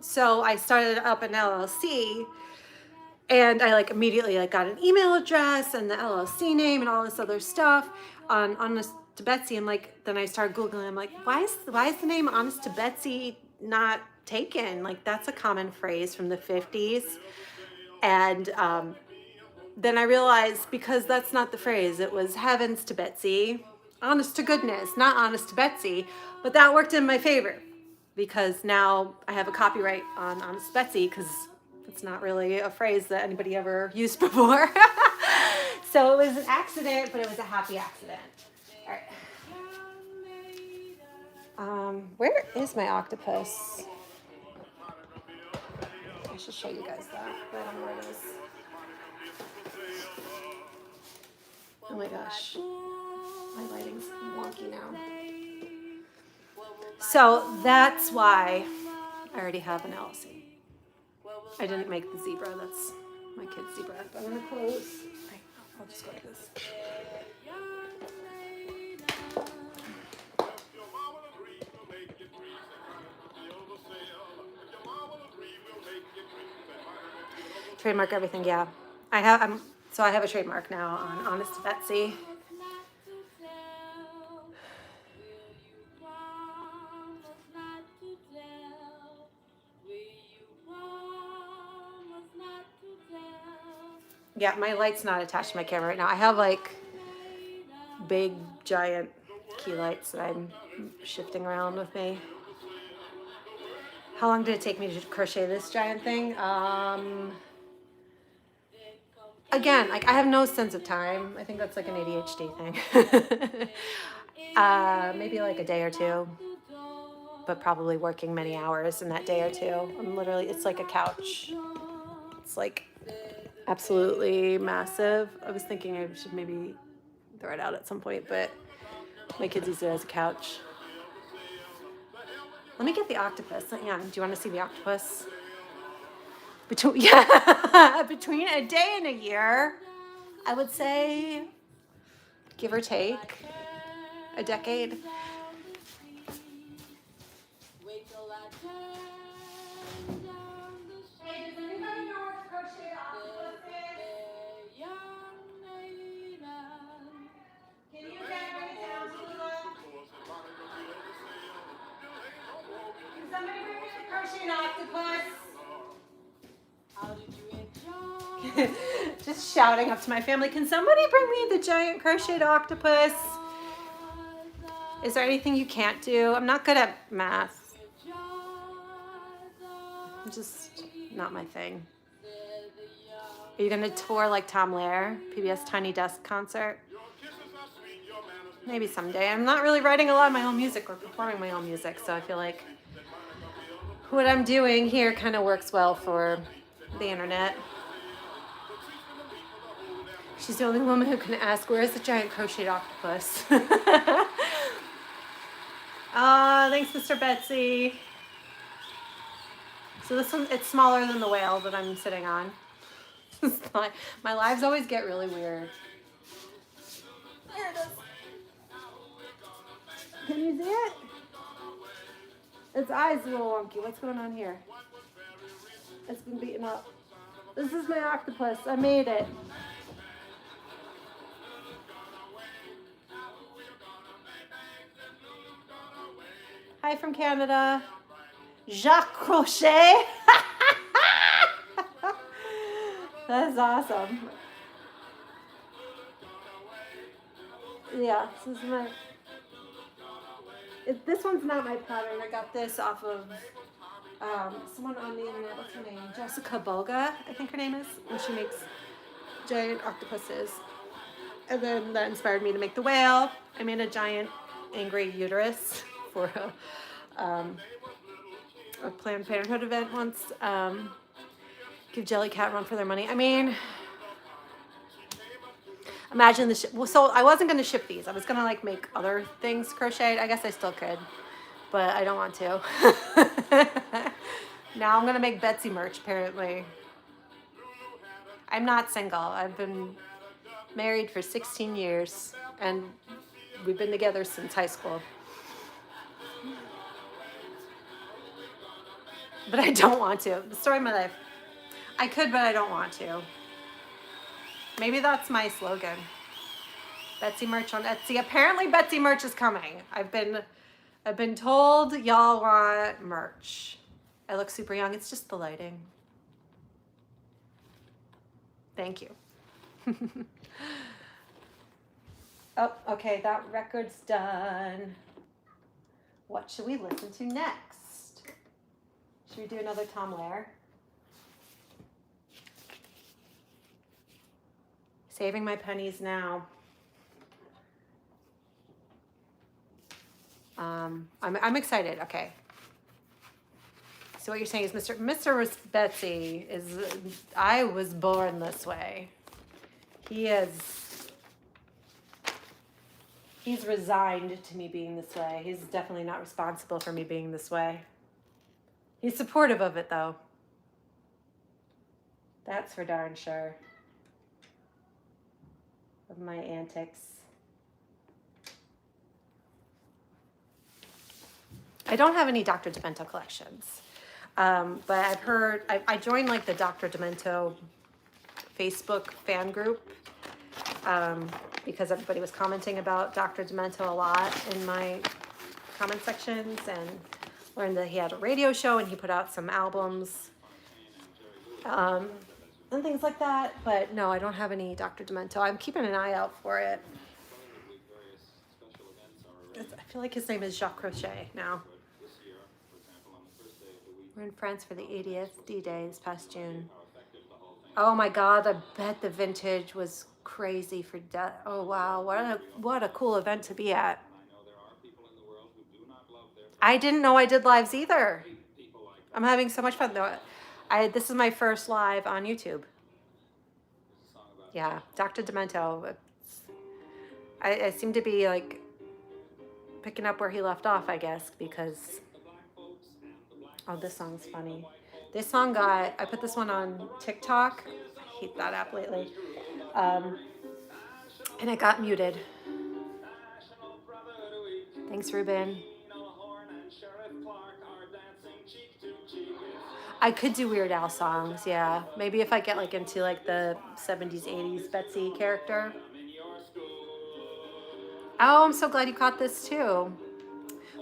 So I started up an LLC, and I like immediately like got an email address and the LLC name and all this other stuff on Honest to Betsy. I'm like, then I started Googling. I'm like, why is the name Honest to Betsy not taken? Like that's a common phrase from the 50s. And then I realized because that's not the phrase. It was heavens to Betsy, honest to goodness, not honest to Betsy. But that worked in my favor because now I have a copyright on Honest Betsy because it's not really a phrase that anybody ever used before. So it was an accident, but it was a happy accident. All right. Where is my octopus? I should show you guys that, but I don't know where it is. Oh my gosh, my lighting's wonky now. So that's why I already have an LLC. I didn't make the zebra, that's my kid's zebra. But I'm gonna close. Okay, I'll just go like this. Trademark everything, yeah. I have, so I have a trademark now on Honest Betsy. Yeah, my light's not attached to my camera right now. I have like big, giant key lights that I'm shifting around with me. How long did it take me to crochet this giant thing? Again, like I have no sense of time. I think that's like an ADHD thing. Maybe like a day or two, but probably working many hours in that day or two. I'm literally, it's like a couch. It's like absolutely massive. I was thinking I should maybe throw it out at some point, but my kids use it as a couch. Let me get the octopus. Yeah, do you want to see the octopus? Between a day and a year, I would say, give or take, a decade. Hey, does anybody know what crochet octopus is? Can you guys bring it down to the left? Can somebody bring me the crochet octopus? Just shouting up to my family, can somebody bring me the giant crocheted octopus? Is there anything you can't do? I'm not good at math. Just not my thing. Are you gonna tour like Tom Lehrer, PBS Tiny Desk concert? Maybe someday. I'm not really writing a lot of my own music or performing my own music, so I feel like what I'm doing here kind of works well for the internet. She's the only woman who can ask, where is the giant crocheted octopus? Thanks, Mr. Betsy. So this one, it's smaller than the whale that I'm sitting on. My lives always get really weird. There it is. Can you see it? Its eye's a little wonky. What's going on here? It's been beaten up. This is my octopus. I made it. Hi from Canada. Jacques Crochet. That's awesome. Yeah, this is my... This one's not my pattern. I got this off of someone on the internet. What's her name? Jessica Boga, I think her name is. And she makes giant octopuses. And then that inspired me to make the whale. I made a giant angry uterus for a Planned Parenthood event once. Give Jellycat a run for their money. I mean, imagine the well, so I wasn't going to ship these. I was going to like make other things crocheted. I guess I still could, but I don't want to. Now I'm going to make Betsy merch, apparently. I'm not single. I've been married for 16 years, and we've been together since high school. But I don't want to. The story of my life. I could, but I don't want to. Maybe that's my slogan. Betsy merch on Etsy. Apparently Betsy merch is coming. I've been told y'all want merch. I look super young. It's just the lighting. Thank you. Oh, okay, that record's done. What should we listen to next? Should we do another Tom Lehrer? Saving my pennies now. I'm excited. Okay. So what you're saying is Mr. Betsy is, I was born this way. He's resigned to me being this way. He's definitely not responsible for me being this way. He's supportive of it though. That's for darn sure. Of my antics. I don't have any Dr. Demented collections. But I've heard, I joined like the Dr. Demento Facebook fan group because everybody was commenting about Dr. Demento a lot in my comment sections, and learned that he had a radio show and he put out some albums and things like that. But no, I don't have any Dr. Demento. I'm keeping an eye out for it. I feel like his name is Jacques Crochet now. We're in France for the 80th D-Day this past June. Oh my God, I bet the vintage was crazy for death. Oh wow, what a cool event to be at. I didn't know I did lives either. I'm having so much fun though. This is my first live on YouTube. Yeah, Dr. Demento. I seem to be like picking up where he left off, I guess, because oh, this song's funny. This song I put this one on TikTok. I hate that app lately. And it got muted. Thanks, Ruben. I could do Weird Al songs, yeah. Maybe if I get like into like the 70s, 80s Betsy character. Oh, I'm so glad you caught this too.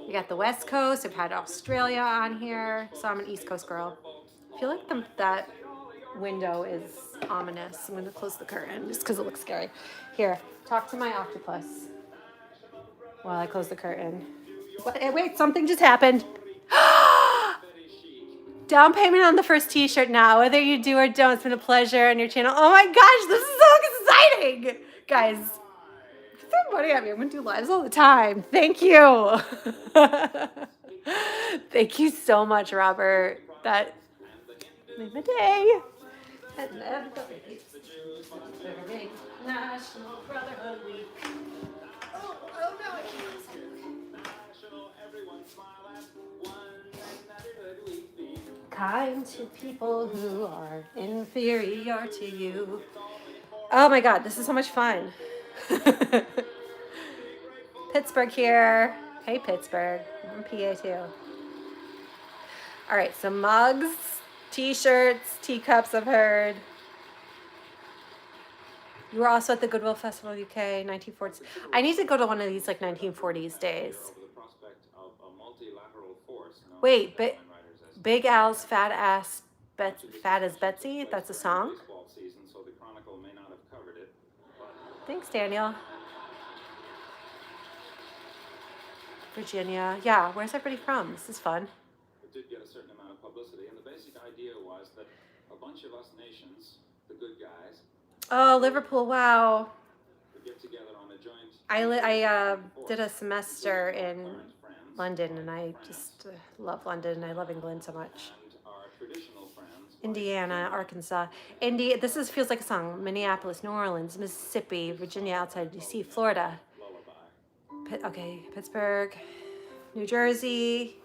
We got the West Coast. I've had Australia on here, so I'm an East Coast girl. I feel like that window is ominous. I'm going to close the curtain just because it looks scary. Here, talk to my octopus while I close the curtain. Wait, something just happened. Down payment on the first t-shirt now. Whether you do or don't, it's been a pleasure on your channel. Oh my gosh, this is so exciting. Guys, throw money at me. I'm going to do lives all the time. Thank you. Thank you so much, Robert. That made my day. National Brotherhood Week. Oh no, I can't. Kind to people who are inferior to you. Oh my God, this is so much fun. Pittsburgh here. Hey, Pittsburgh. I'm PA too. All right, so mugs, t-shirts, teacups, I've heard. You were also at the Goodwill Festival UK, 1940s. I need to go to one of these like 1940s days. Wait, but Big Al's Fat as Betsy? That's a song? Thanks, Daniel. Virginia. Yeah, where's everybody from? This is fun. It did get a certain amount of publicity, and the basic idea was that a bunch of us nations, the good guys, oh, Liverpool, wow. would get together on a joint. I did a semester in London, and I just love London. I love England so much. And our traditional friends, Indiana, Arkansas, this feels like a song. Minneapolis, New Orleans, Mississippi, Virginia, outside DC, Florida. Okay, Pittsburgh, New Jersey,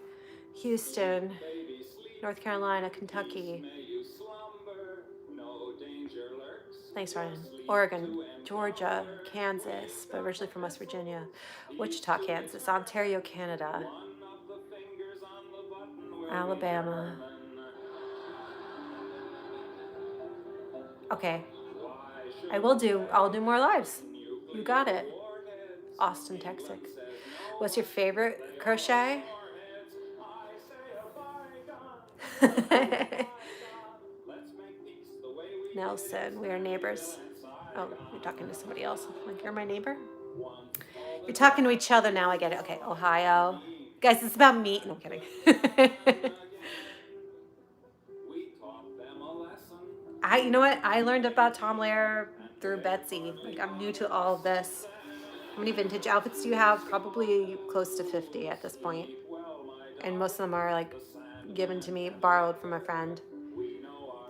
Houston, North Carolina, Kentucky. Thanks, Ryan. Oregon, Georgia, Kansas, but originally from West Virginia. Wichita, Kansas, Ontario, Canada, Alabama. Okay, I'll do more lives. You got it. Austin, Texas. What's your favorite crochet? Nelson, we are neighbors. Oh, you're talking to somebody else. Like, you're my neighbor? You're talking to each other now. I get it. Okay, Ohio. Guys, it's about me. No, I'm kidding. You know what? I learned about Tom Lehrer through Betsy. Like, I'm new to all of this. How many vintage outfits do you have? Probably close to 50 at this point. And most of them are like given to me, borrowed from a friend.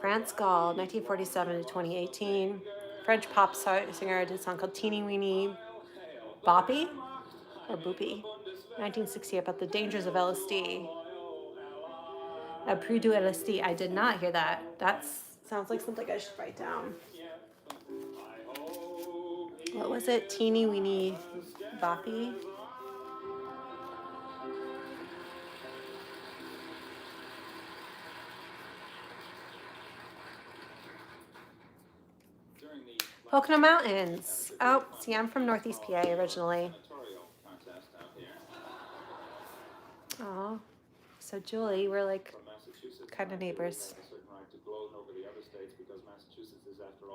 France Gall, 1947 to 2018. French pop singer did a song called Teeny Weeny Boppy or Boopy. 1960, about the dangers of LSD. Prix du LSD. I did not hear that. That sounds like something I should write down. What was it? Teeny Weeny Boppy? Pocono Mountains. Oh, see, I'm from Northeast PA originally. Oh, so Julie, we're like kind of neighbors.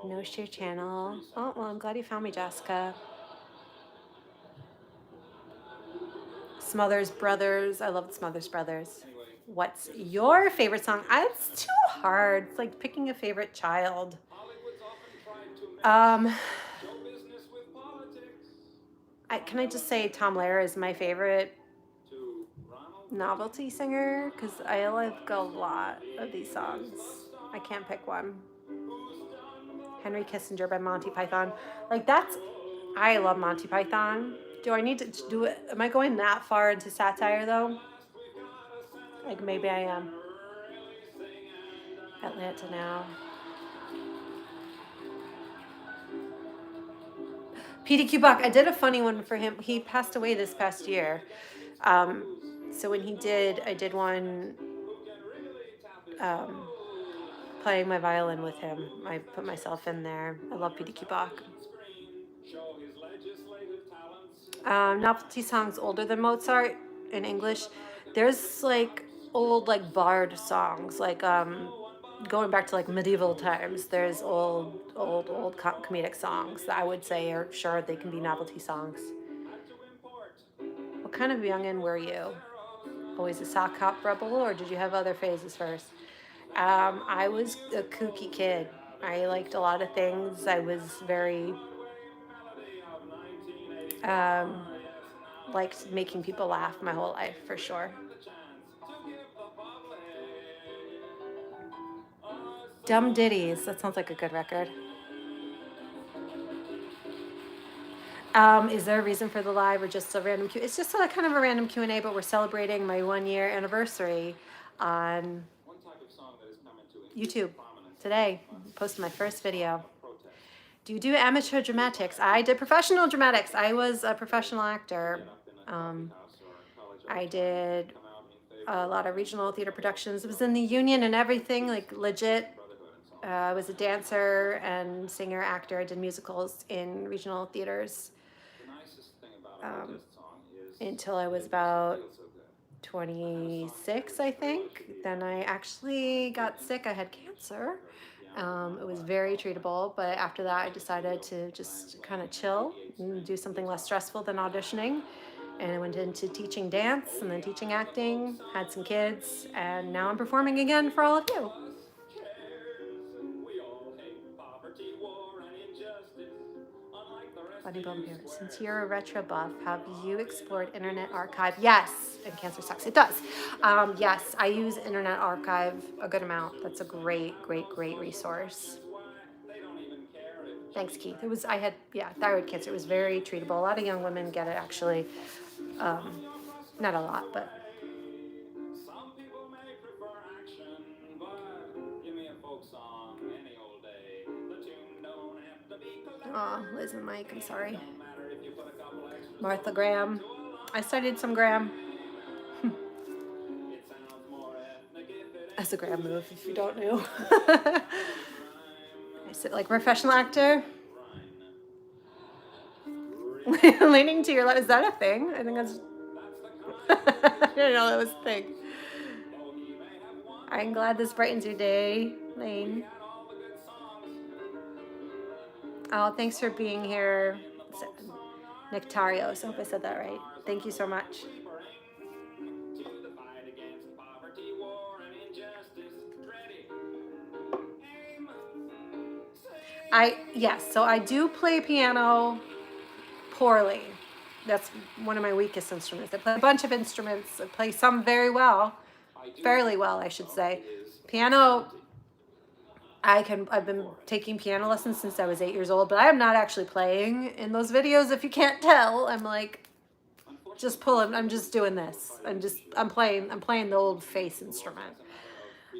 No share channel. Oh, well, I'm glad you found me, Jessica. Smothers Brothers. I love Smothers Brothers. What's your favorite song? It's too hard. It's like picking a favorite child. Can I just say Tom Lehrer is my favorite novelty singer because I like a lot of these songs. I can't pick one. Henry Kissinger by Monty Python. Like I love Monty Python. Do I need to do it? Am I going that far into satire though? Like maybe I am. Atlanta now. PDQ Buck, I did a funny one for him. He passed away this past year. So when he did, I did one playing my violin with him. I put myself in there. I love PDQ Buck. Novelty songs older than Mozart in English. There's like old like bard songs, like going back to like medieval times. There's old comedic songs that I would say are sure they can be novelty songs. What kind of youngin' were you? Always a sock hop rebel, or did you have other phases first? I was a kooky kid. I liked a lot of things. I was very liked making people laugh my whole life, for sure. Dumb Ditties. That sounds like a good record. Is there a reason for the live or just a random Q? It's just kind of a random Q&A, but we're celebrating my 1-year anniversary on YouTube today. Posted my first video. Do you do amateur dramatics? I did professional dramatics. I was a professional actor. I did a lot of regional theater productions. It was in the union and everything, like legit. I was a dancer and singer, actor. I did musicals in regional theaters until I was about 26, I think. Then I actually got sick. I had cancer. It was very treatable, but after that I decided to just kind of chill and do something less stressful than auditioning. And I went into teaching dance and then teaching acting, had some kids, and now I'm performing again for all of you. Since you're a retro buff, have you explored Internet Archive? Yes, and Cancer Sucks. It does. Yes, I use Internet Archive a good amount. That's a great resource. Thanks, Keith. I had thyroid cancer. It was very treatable. A lot of young women get it, actually. Not a lot, but. Oh, Liz and Mike, I'm sorry. Martha Graham. I studied some Graham. That's a Graham move, if you don't know. I said, like, professional actor. Leaning to your left. Is that a thing? I think that's... I didn't know that was a thing. I'm glad this brightens your day, Lane. Oh, thanks for being here, Nectarios. I hope I said that right. Thank you so much. So I do play piano poorly. That's one of my weakest instruments. I play a bunch of instruments. I play some fairly well, I should say. Piano, I've been taking piano lessons since I was 8 years old, but I am not actually playing in those videos. If you can't tell, I'm like, just pulling. I'm just doing this. I'm playing the old face instrument.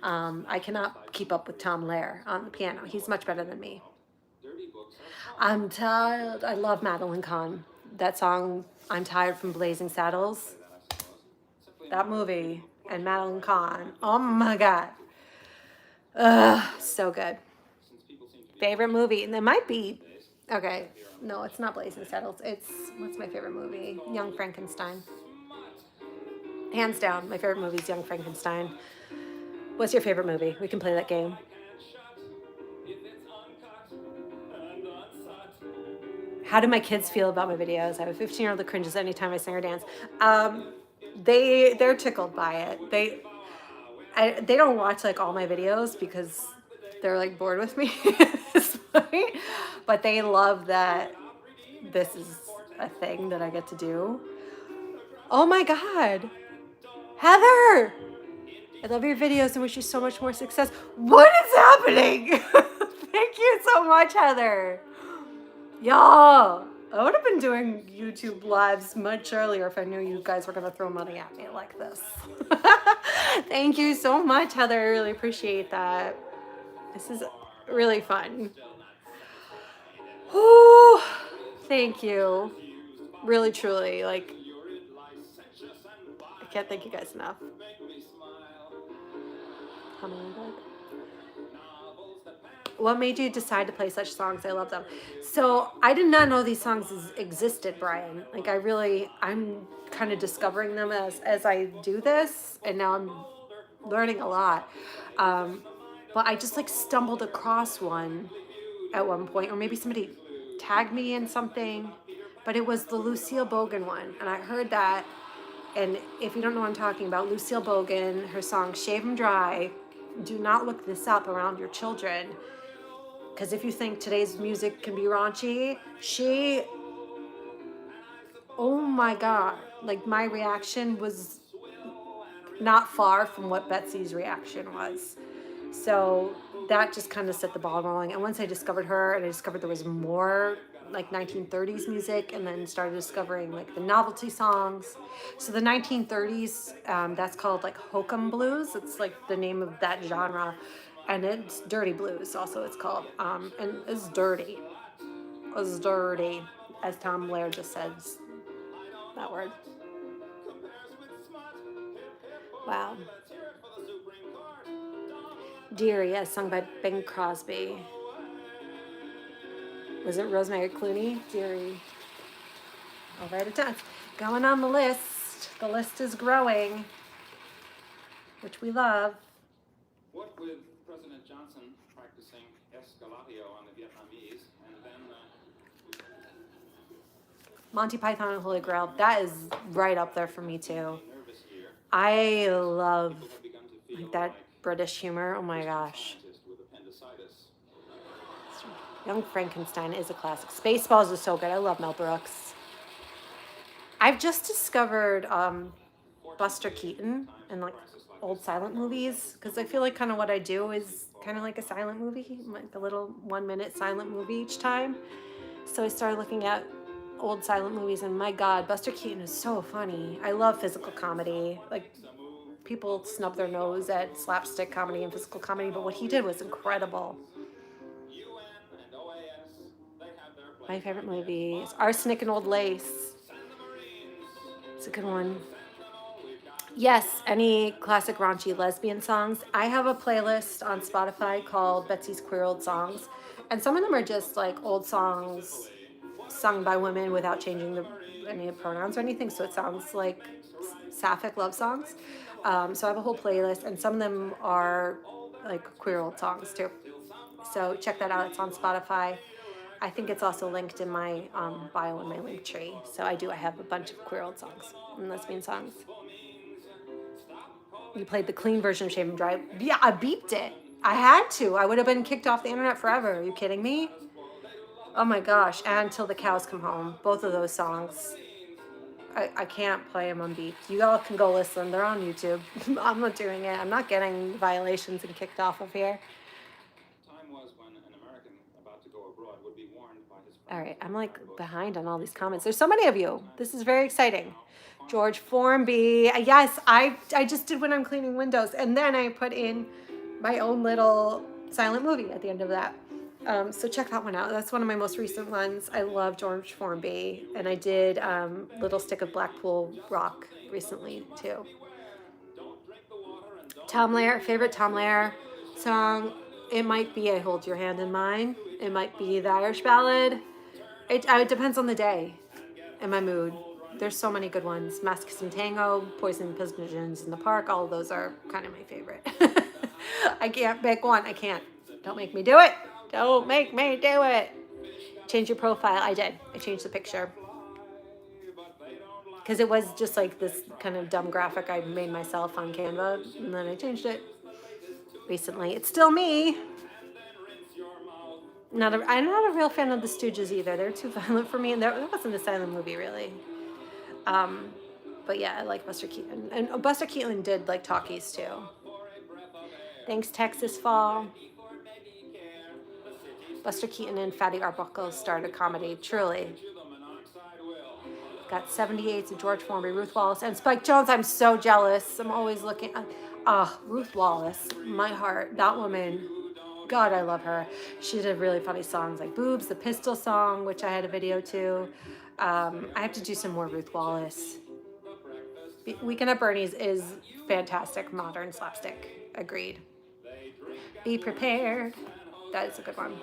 I cannot keep up with Tom Lehrer on the piano. He's much better than me. I'm tired. I love Madeline Kahn. That song, I'm Tired from Blazing Saddles. That movie and Madeline Kahn. Oh my God. So good. Favorite movie, and it might be Okay, no, it's not Blazing Saddles. It's, what's my favorite movie? Young Frankenstein. Hands down, my favorite movie is Young Frankenstein. What's your favorite movie? We can play that game. How do my kids feel about my videos? I have a 15-year-old that cringes anytime I sing or dance. They're tickled by it. They don't watch like all my videos because they're like bored with me at this point. But they love that this is a thing that I get to do. Oh my God. Heather! I love your videos and wish you so much more success. What is happening? Thank you so much, Heather. Y'all, I would have been doing YouTube lives much earlier if I knew you guys were going to throw money at me like this. Thank you so much, Heather. I really appreciate that. This is really fun. Ooh, thank you. Really, truly, like, I can't thank you guys enough. What made you decide to play such songs? I love them. So I did not know these songs existed, Brian. Like I'm kind of discovering them as I do this, and now I'm learning a lot. But I just like stumbled across one at one point, or maybe somebody tagged me in something, but it was the Lucille Bogan one, and I heard that. And if you don't know what I'm talking about, Lucille Bogan, her song Shave 'Em Dry, do not look this up around your children. Because if you think today's music can be raunchy, oh my God, like my reaction was not far from what Betsy's reaction was. So that just kind of set the ball rolling. And once I discovered her and I discovered there was more like 1930s music, and then started discovering like the novelty songs. So the 1930s, that's called like hokum blues. It's like the name of that genre. And it's dirty blues also it's called. And it's dirty. It's dirty, as Tom Blair just says that word. Wow. Deary, as sung by Bing Crosby. Was it Rosemary Clooney? Deary. I'll write it down. Going on the list. The list is growing, which we love. What with President Johnson practicing escalatio on the Vietnamese, and then Monty Python and Holy Grail. That is right up there for me too. I love like that British humor. Oh my gosh. Young Frankenstein is a classic. Spaceballs is so good. I love Mel Brooks. I've just discovered Buster Keaton and like old silent movies, because I feel like kind of what I do is kind of like a silent movie, like a little 1-minute silent movie each time. So I started looking at old silent movies, and my God, Buster Keaton is so funny. I love physical comedy. Like, people snub their nose at slapstick comedy and physical comedy, but what he did was incredible. My favorite movie is Arsenic and Old Lace. It's a good one. Yes, any classic raunchy lesbian songs. I have a playlist on Spotify called Betsy's Queer Old Songs, and some of them are just like old songs sung by women without changing any pronouns or anything, so it sounds like sapphic love songs. So I have a whole playlist, and some of them are like queer old songs too. So check that out. It's on Spotify. I think it's also linked in my bio in my link tree. So I have a bunch of queer old songs and lesbian songs. You played the clean version of Shave 'Em Dry. Yeah, I beeped it. I had to. I would have been kicked off the internet forever. Are you kidding me? Oh my gosh. And Till the Cows Come Home. Both of those songs. I can't play them on beat. You all can go listen. They're on YouTube. I'm not doing it. I'm not getting violations and kicked off of here. time was when an American about to go abroad would be warned by his All right, I'm like behind on all these comments. There's so many of you. This is very exciting. George Formby. Yes, I just did When I'm Cleaning Windows, and then I put in my own little silent movie at the end of that. So check that one out. That's one of my most recent ones. I love George Formby, and I did Little Stick of Blackpool Rock recently too. Tom Lehrer, favorite Tom Lehrer song. It might be I Hold Your Hand in Mine. It might be the Irish Ballad. It depends on the day and my mood. There's so many good ones. Masks and Tango, Poison Pigeons in the Park. All of those are kind of my favorite. I can't pick one. I can't. Don't make me do it. Don't make me do it. Change your profile. I did. I changed the picture. Because it was just like this kind of dumb graphic I made myself on Canva. And then I changed it recently. It's still me. I'm not a real fan of the Stooges either. They're too violent for me. And that wasn't a silent movie, really. But yeah, I like Buster Keaton. And Buster Keaton did like talkies too. Thanks, Texas Fall. Buster Keaton and Fatty Arbuckle started comedy, truly. Got 78s of George Formby, Ruth Wallace, and Spike Jonze. I'm so jealous. I'm always looking. Ruth Wallace, my heart. That woman, God, I love her. She did really funny songs like Boobs, the Pistol Song, which I had a video to. I have to do some more Ruth Wallace. Weekend at Bernie's is fantastic, modern slapstick. Agreed. Be Prepared. That is a good one.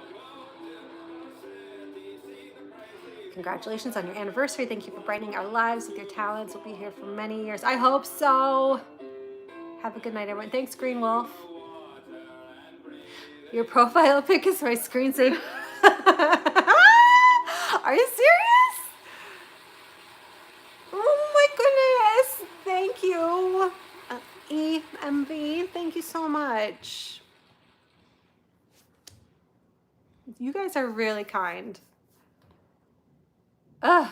Congratulations on your anniversary. Thank you for brightening our lives with your talents. We'll be here for many years. I hope so. Have a good night, everyone. Thanks, Green Wolf. Your profile pic is my screensaver. Are you serious? Oh my goodness. Thank you. EMV, thank you so much. You guys are really kind. Ugh.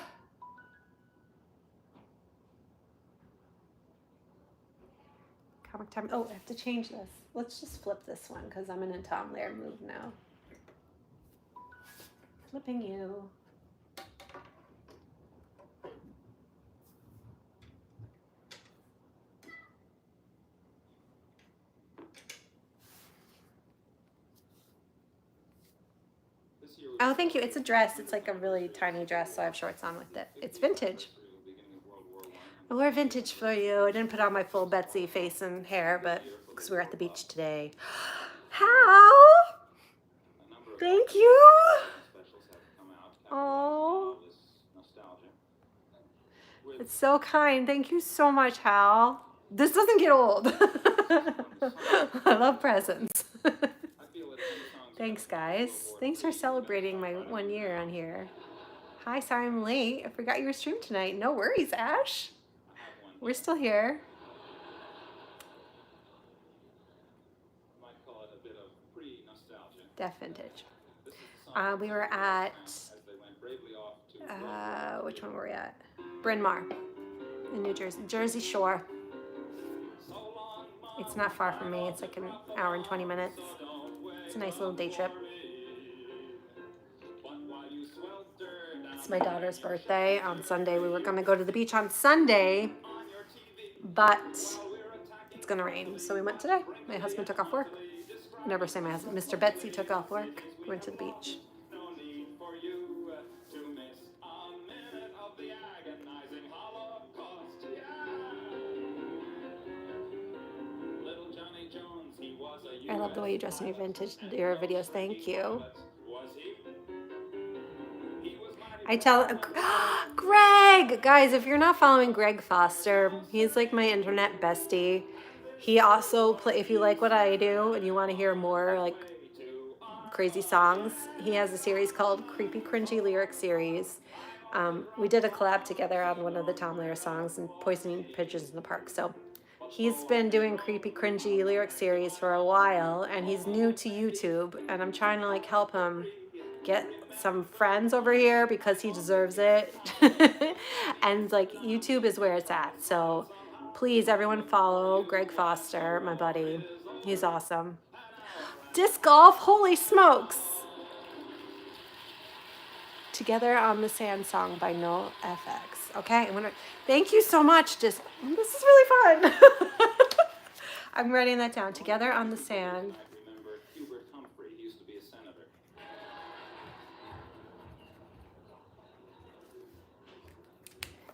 Comic time. Oh, I have to change this. Let's just flip this one because I'm in a Tom Laird mood now. Flipping you. Oh, thank you. It's a dress. It's like a really tiny dress, so I have shorts on with it. It's vintage. I wore vintage for you. I didn't put on my full Betsy face and hair, but because we were at the beach today. How? Thank you. Oh, it's so kind. Thank you so much, Hal. This doesn't get old. I love presents. Thanks, guys. Thanks for celebrating my 1 year on here. Hi, sorry I'm late. I forgot you were streaming tonight. No worries, Ash. We're still here. Def Vintage. We were at, which one were we at? Bryn Mawr in New Jersey, Jersey Shore. It's not far from me. It's like an hour and 20 minutes. It's a nice little day trip. It's my daughter's birthday on Sunday. We were going to go to the beach on Sunday, but it's going to rain. So we went today. My husband took off work. I never say my husband. Mr. Betsy took off work. We went to the beach. I love the way you dress in your videos. Thank you. I tell Greg, guys, if you're not following Greg Foster, he's like my internet bestie. He also if you like what I do and you want to hear more like crazy songs, he has a series called Creepy Cringy Lyric Series. We did a collab together on one of the Tom Laird songs and Poisoning Pigeons in the Park. So he's been doing Creepy Cringy Lyric Series for a while, and he's new to YouTube, and I'm trying to like help him get some friends over here because he deserves it. And like YouTube is where it's at. So please, everyone, follow Greg Foster, my buddy. He's awesome. Disc golf, holy smokes. Together on the Sand song by No FX. Okay, thank you so much. This is really fun. I'm writing that down. Together on the Sand.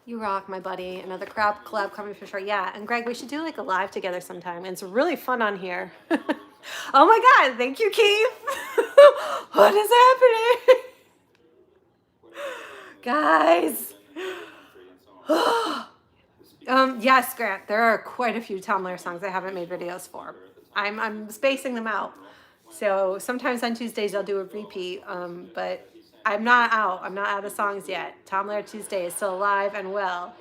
You rock, my buddy. Another collab coming for sure. Yeah, and Greg, we should do like a live together sometime. It's really fun on here. Oh my God, thank you, Keith. What is happening? Guys. Yes, Grant, there are quite a few Tom Lehrer songs I haven't made videos for. I'm spacing them out. So sometimes on Tuesdays I'll do a repeat, but I'm not out. I'm not out of songs yet. Tom Lehrer Tuesday is still alive and well.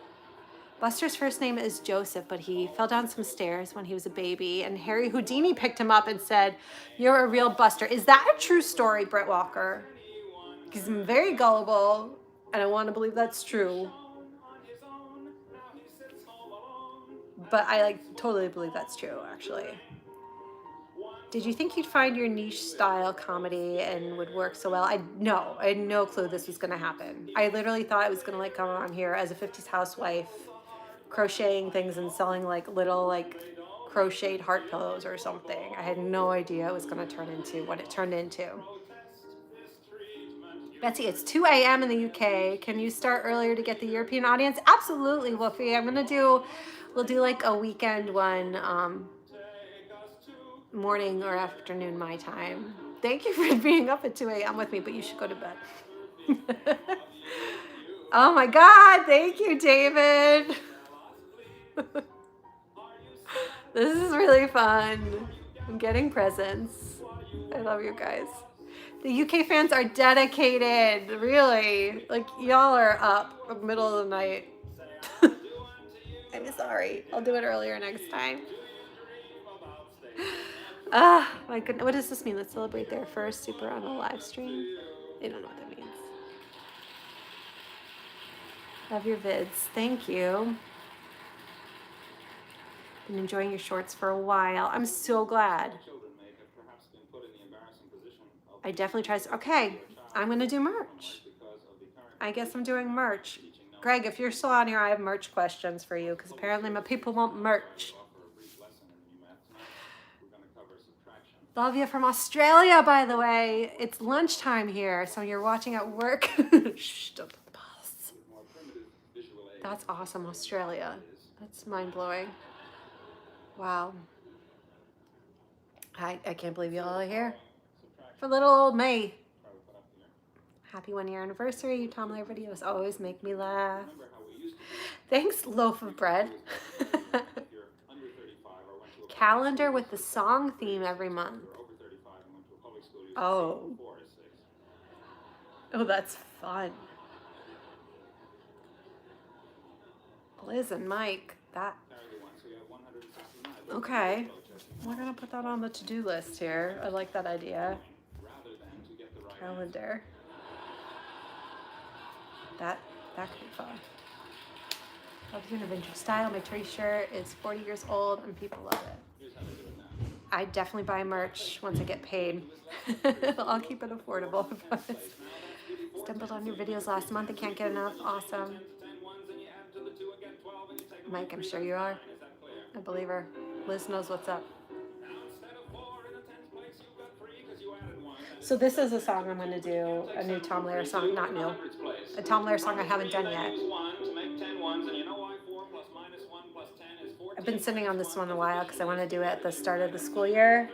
Buster's first name is Joseph, but he fell down some stairs when he was a baby, and Harry Houdini picked him up and said, "You're a real Buster." Is that a true story, Britt Walker? Because I'm very gullible, and I want to believe that's true. But I like totally believe that's true, actually. Did you think you'd find your niche style comedy and would work so well? I had no clue this was gonna happen. I literally thought I was gonna like come on here as a 50s housewife, crocheting things and selling like little like crocheted heart pillows or something. I had no idea it was gonna turn into what it turned into. Betsy, it's 2 a.m. in the UK. Can you start earlier to get the European audience? Absolutely, Woofy. We'll do like a weekend one, morning or afternoon my time. Thank you for being up at 2 a.m. with me, but you should go to bed. Oh my God, thank you, David. This is really fun. I'm getting presents. I love you guys. The UK fans are dedicated, really. Like, y'all are up middle of the night. I'm sorry. I'll do it earlier next time. My goodness. What does this mean? Let's celebrate their first super on a live stream. I don't know what that means. Love your vids. Thank you. Been enjoying your shorts for a while. I'm so glad. I definitely try to. Okay, I'm going to do merch. I guess I'm doing merch. Greg, if you're still on here, I have merch questions for you because apparently my people want merch. Love you from Australia, by the way. It's lunchtime here, so you're watching at work. Shh, don't put the boss. That's awesome, Australia. That's mind-blowing. Wow. I can't believe you all are here. For little old May. Happy 1-year anniversary. You Tom Lehrer videos always make me laugh. Thanks, loaf of bread. Calendar with the song theme every month. Oh. Oh, that's fun. Liz and Mike. That. Okay. We're going to put that on the to-do list here. I like that idea. Calendar. That could be fun. Love your vintage style. My tree shirt is 40 years old and people love it. I definitely buy merch once I get paid. I'll keep it affordable. Stumbled on your videos last month and can't get enough. Awesome. Mike, I'm sure you are. I believe her. Liz knows what's up. So this is a song I'm going to do, a new Tom Lehrer song, not new, a Tom Lehrer song I haven't done yet. I've been sitting on this one a while because I want to do it at the start of the school year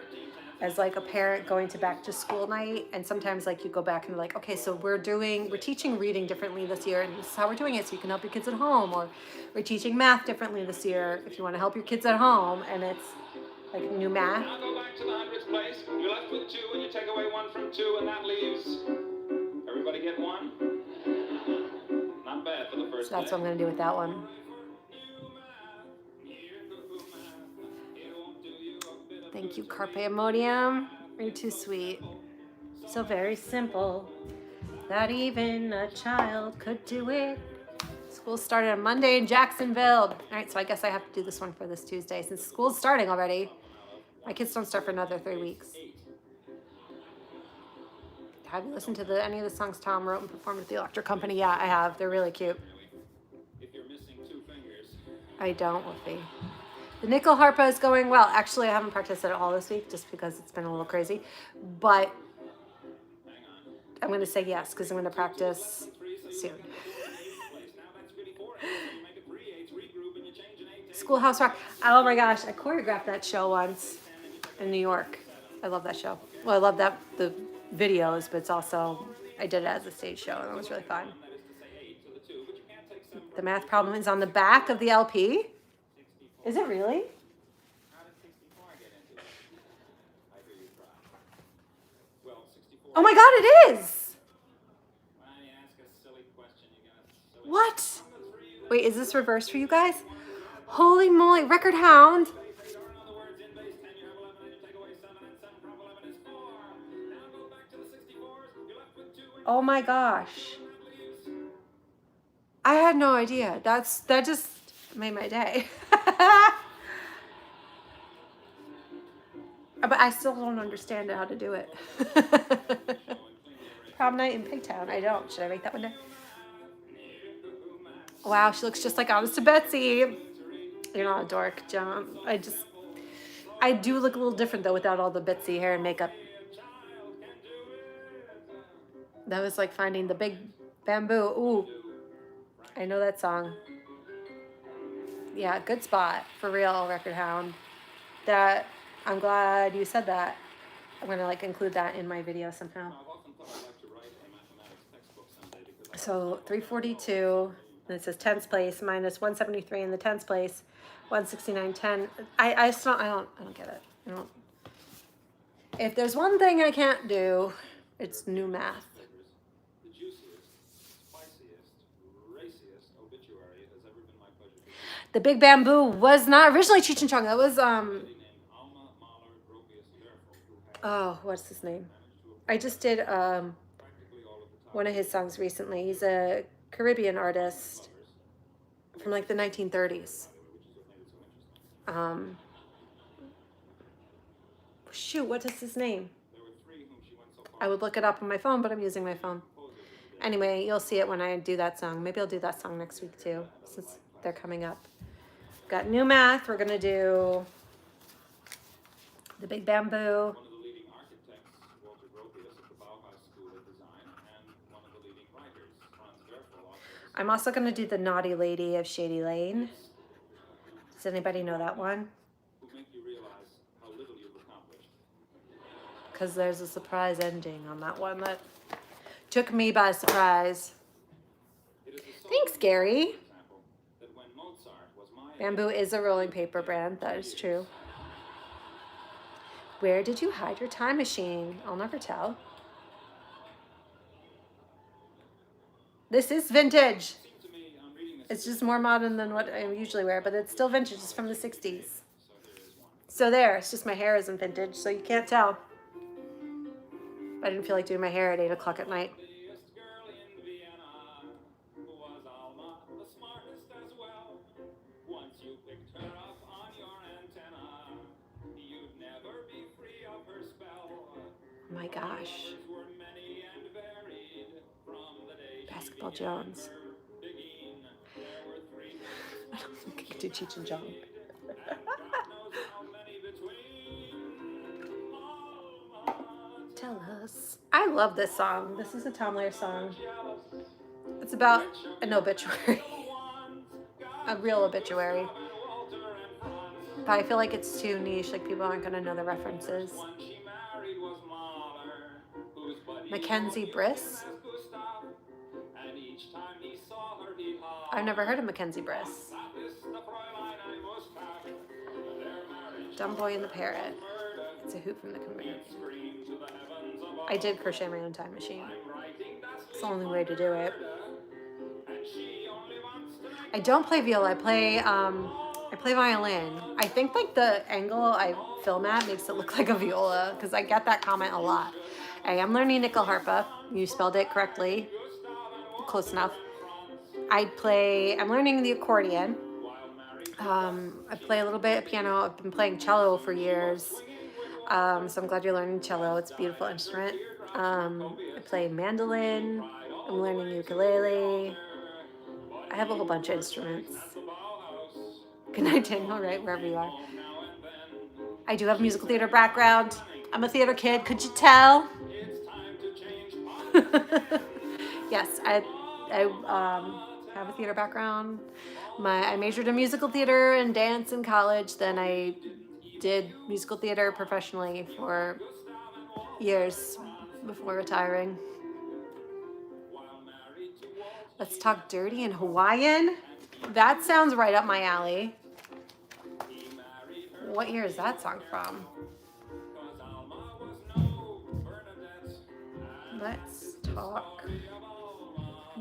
as like a parent going to back to school night. And sometimes like you go back and like, okay, so we're teaching reading differently this year and this is how we're doing it so you can help your kids at home, or we're teaching math differently this year if you want to help your kids at home, and it's like new math. Now go back to the hundreds place. You're left with 2 and you take away 1 from 2 and that leaves. Everybody get 1? Not bad for the first So that's what I'm going to do with that one. Thank you, Carpe Imodium. You're too sweet. So very simple that even a child could do it. School started on Monday in Jacksonville. All right, so I guess I have to do this one for this Tuesday since school's starting already. My kids don't start for another 3 weeks. Have you listened to any of the songs Tom wrote and performed with the Electric Company? Yeah, I have. They're really cute. If you're missing 2 fingers. I don't, Wolfie. The nickel harpa is going well. Actually, I haven't practiced it at all this week just because it's been a little crazy. But I'm going to say yes because I'm going to practice soon. Schoolhouse Rock. Oh my gosh, I choreographed that show once in New York. I love that show. Well, I love the videos, but it's also, I did it as a stage show and it was really fun. The math problem is on the back of the LP. Is it really? How did 64 get into it? I hear you cry. Well, 64. Oh my God, it is. When you ask a silly question, you get a silly. What? Wait, is this reversed for you guys? Holy moly, record hound. Base 8 are in other words, in base 10 you have 11 and you take away 7 and 7 from 11 is 4. Now go back to the 64s. You're left with 2 and Oh my gosh. that leaves. I had no idea. That just made my day. But I still don't understand how to do it. Prom night in Pigtown. I don't. Should I write that one down? Wow, she looks just like Honest to Betsy. You're not a dork, John. I do look a little different though without all the Betsy hair and makeup. That was like finding the big bamboo. Ooh, I know that song. Yeah, good spot for real, Record Hound. That I'm glad you said that. I'm gonna like include that in my video somehow. I've often thought I'd like to write a mathematics textbook someday because So 342, and it says tens place minus 173 in the tens place, 169.10. I still I don't get it. I don't. If there's one thing I can't do, it's new math. the juiciest, spiciest, raciest obituary has ever been my pleasure to read. The Big Bamboo was not originally Cheech and Chong. That was Named Alma Mahler Gropius Derfel, who had oh, what's his name? I just did practically all of the top one of his songs recently. He's a Caribbean artist from like the 1930s. which is what made it so interesting. Shoot, what is his name? There were 3 whom she went so far I would look it up on my phone, but I'm using my phone. Anyway, you'll see it when I do that song. Maybe I'll do that song next week too, since they're coming up. Got new math. We're gonna do the Big Bamboo. one of the leading architects, Walter Gropius of the Bauhaus School of Design, and one of the leading writers, Franz Werfel, also I'm also gonna do the Naughty Lady of Shady Lane. Does anybody know that one? who make you realize how little you've accomplished. Because there's a surprise ending on that one that took me by surprise. It is a Thanks, Gary. for example, that when Mozart was my age, Bamboo is a rolling paper brand. That is true. Where did you hide your time machine? I'll never tell. This is vintage. seemed to me on reading this, It's just more modern than what I usually wear, but it's still vintage. It's from the 60s. so here is one. So there, it's just my hair isn't vintage, so you can't tell. I didn't feel like doing my hair at 8 o'clock at night. Prettiest girl in Vienna, who was Alma, the smartest as well. Once you picked her up on your antenna, you'd never be free of her spell. Oh my gosh. Others were many and varied, from the day she Basketball began Jones. her digging. There were 3 I don't think I did Cheech and Chong. and God knows how many between. Alma, Tell us. I love this song. This is a Tom Lehrer song. It's about an obituary. A real obituary. But I feel like it's too niche, like people aren't gonna know the references. one she married was Mahler, whose buddy Mackenzie Briss? as Gustav, and each time he saw her he hollered, I've never heard of Mackenzie Briss. "Das ist the Fräulein ein Mustach." Their marriage Dumb Boy and the Parrot. murder It's a hoot from the community. screamed to the heavens above. I did crochet my own time machine. I'm writing das It's the only way to do it. and she only wants to make I don't play viola. I play violin. I think like the angle I film at makes it look like a viola because I get that comment a lot. Hey, I'm learning nickel harpa. You spelled it correctly. Close enough. I'm learning the accordion. I play a little bit of piano. I've been playing cello for years. So I'm glad you're learning cello. It's a beautiful instrument. I play mandolin. I'm learning ukulele. I have a whole bunch of instruments. Good night, Daniel, right wherever you are. I do have a musical theater background. I'm a theater kid. Could you tell? Yes, I have a theater background. I majored in musical theater and dance in college. Then I did musical theater professionally for years before retiring. Let's talk dirty in Hawaiian. That sounds right up my alley. What year is that song from? Let's talk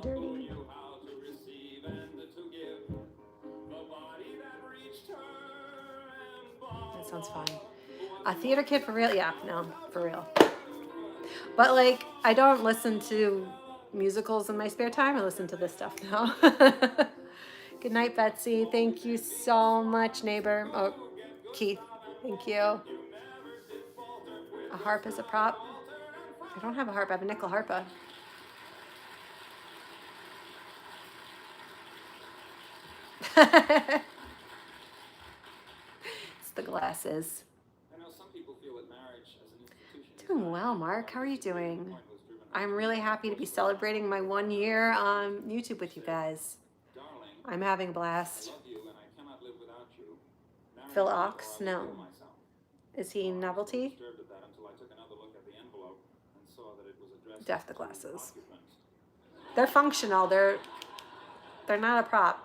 dirty. That sounds fun. A theater kid for real? Yeah, no, for real. But like, I don't listen to musicals in my spare time. I listen to this stuff now. Good night, Betsy. Thank you so much, neighbor. Oh, Keith, thank you. A harp is a prop. I don't have a harp. I have a nickel harpa. It's the glasses. I know some people feel that marriage as an institution. Doing well, Mark. How are you doing? I'm really happy to be celebrating my 1 year on YouTube with you guys. Darling, I'm having a blast. I love you and I cannot live without you. Marriage Phil is Ox? how I No. feel myself. Is he novelty? Disturbed at that until I took another look at the envelope and saw that it was addressed Deaf the to glasses. occupants. They're functional. They're not a prop.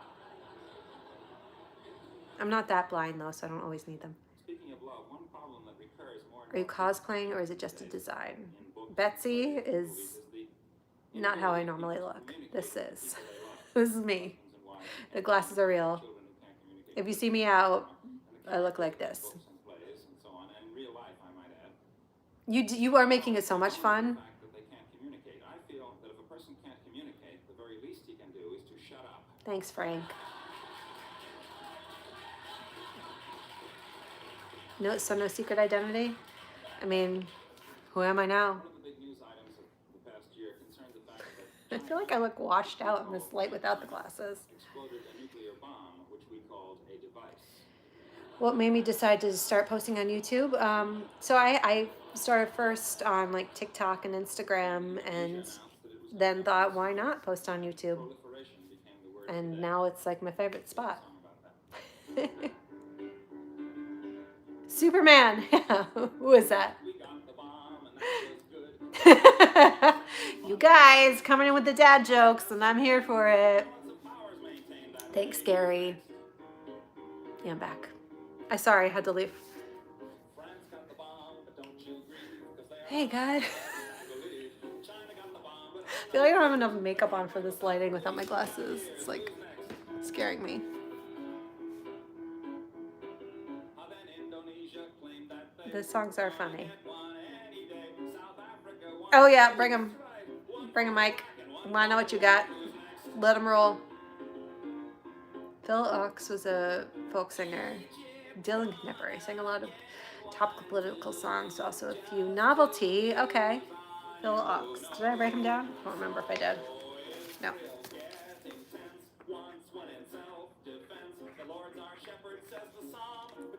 I'm not that blind though, so I don't always need them. Speaking of love, one problem that recurs more and Are you more cosplaying or is it just a design? in books Betsy and is movies the not how I inability normally to look. communicate This with is. people they love. This is me. Husbands and wives, The glasses are real. children who can't communicate If you with see me out, I look like this. books and plays and so on, and real life, I might add. You are making it so much fun. The fact that they can't communicate. I feel that if a person can't communicate, the very least he can do is to shut up. Thanks, Frank. No, so no secret identity? I mean, who am I now? One of the big news items of the past year concerned the fact that I feel like I look washed out in this light without the glasses. exploded a nuclear bomb, which we called a device. What made me decide to start posting on YouTube? So I started first on like TikTok and Instagram, and then thought, why not post on YouTube? Proliferation became the word And today. now it's like my favorite spot. Song about that. Superman. Yeah, who is that? We got the bomb, and that was good. You guys coming in with the dad jokes, and I'm here for it. Balance of powers maintained that Thanks, way. Gary. Yeah, I'm back. Sorry, I had to leave. France got the bomb, but don't you grieve, 'cause they are Hey, God. believe. China got the bomb, but I feel like I don't have enough makeup on for this lighting without my glasses. It's like scaring me. how then Indonesia claimed that they The songs are funny. won any day. South Africa won. Oh, yeah, bring him. Bring him, Mike. I want to know what you got. Let him roll. Phil Ox was a folk singer. Dylan Knipper. He sang a lot of topical political songs, also a few novelty. Okay. Phil Ox. Did I write him down? I don't remember if I did. No.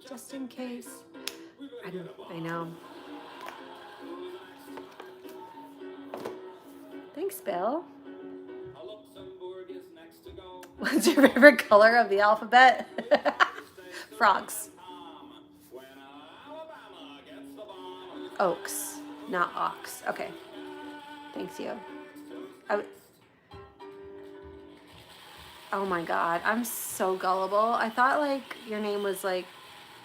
Just in case. I know. Thanks, Bill. What's your favorite color of the alphabet? Frogs. Oaks, not ox. Okay. Thanks, you. Oh my God, I'm so gullible. I thought like your name was like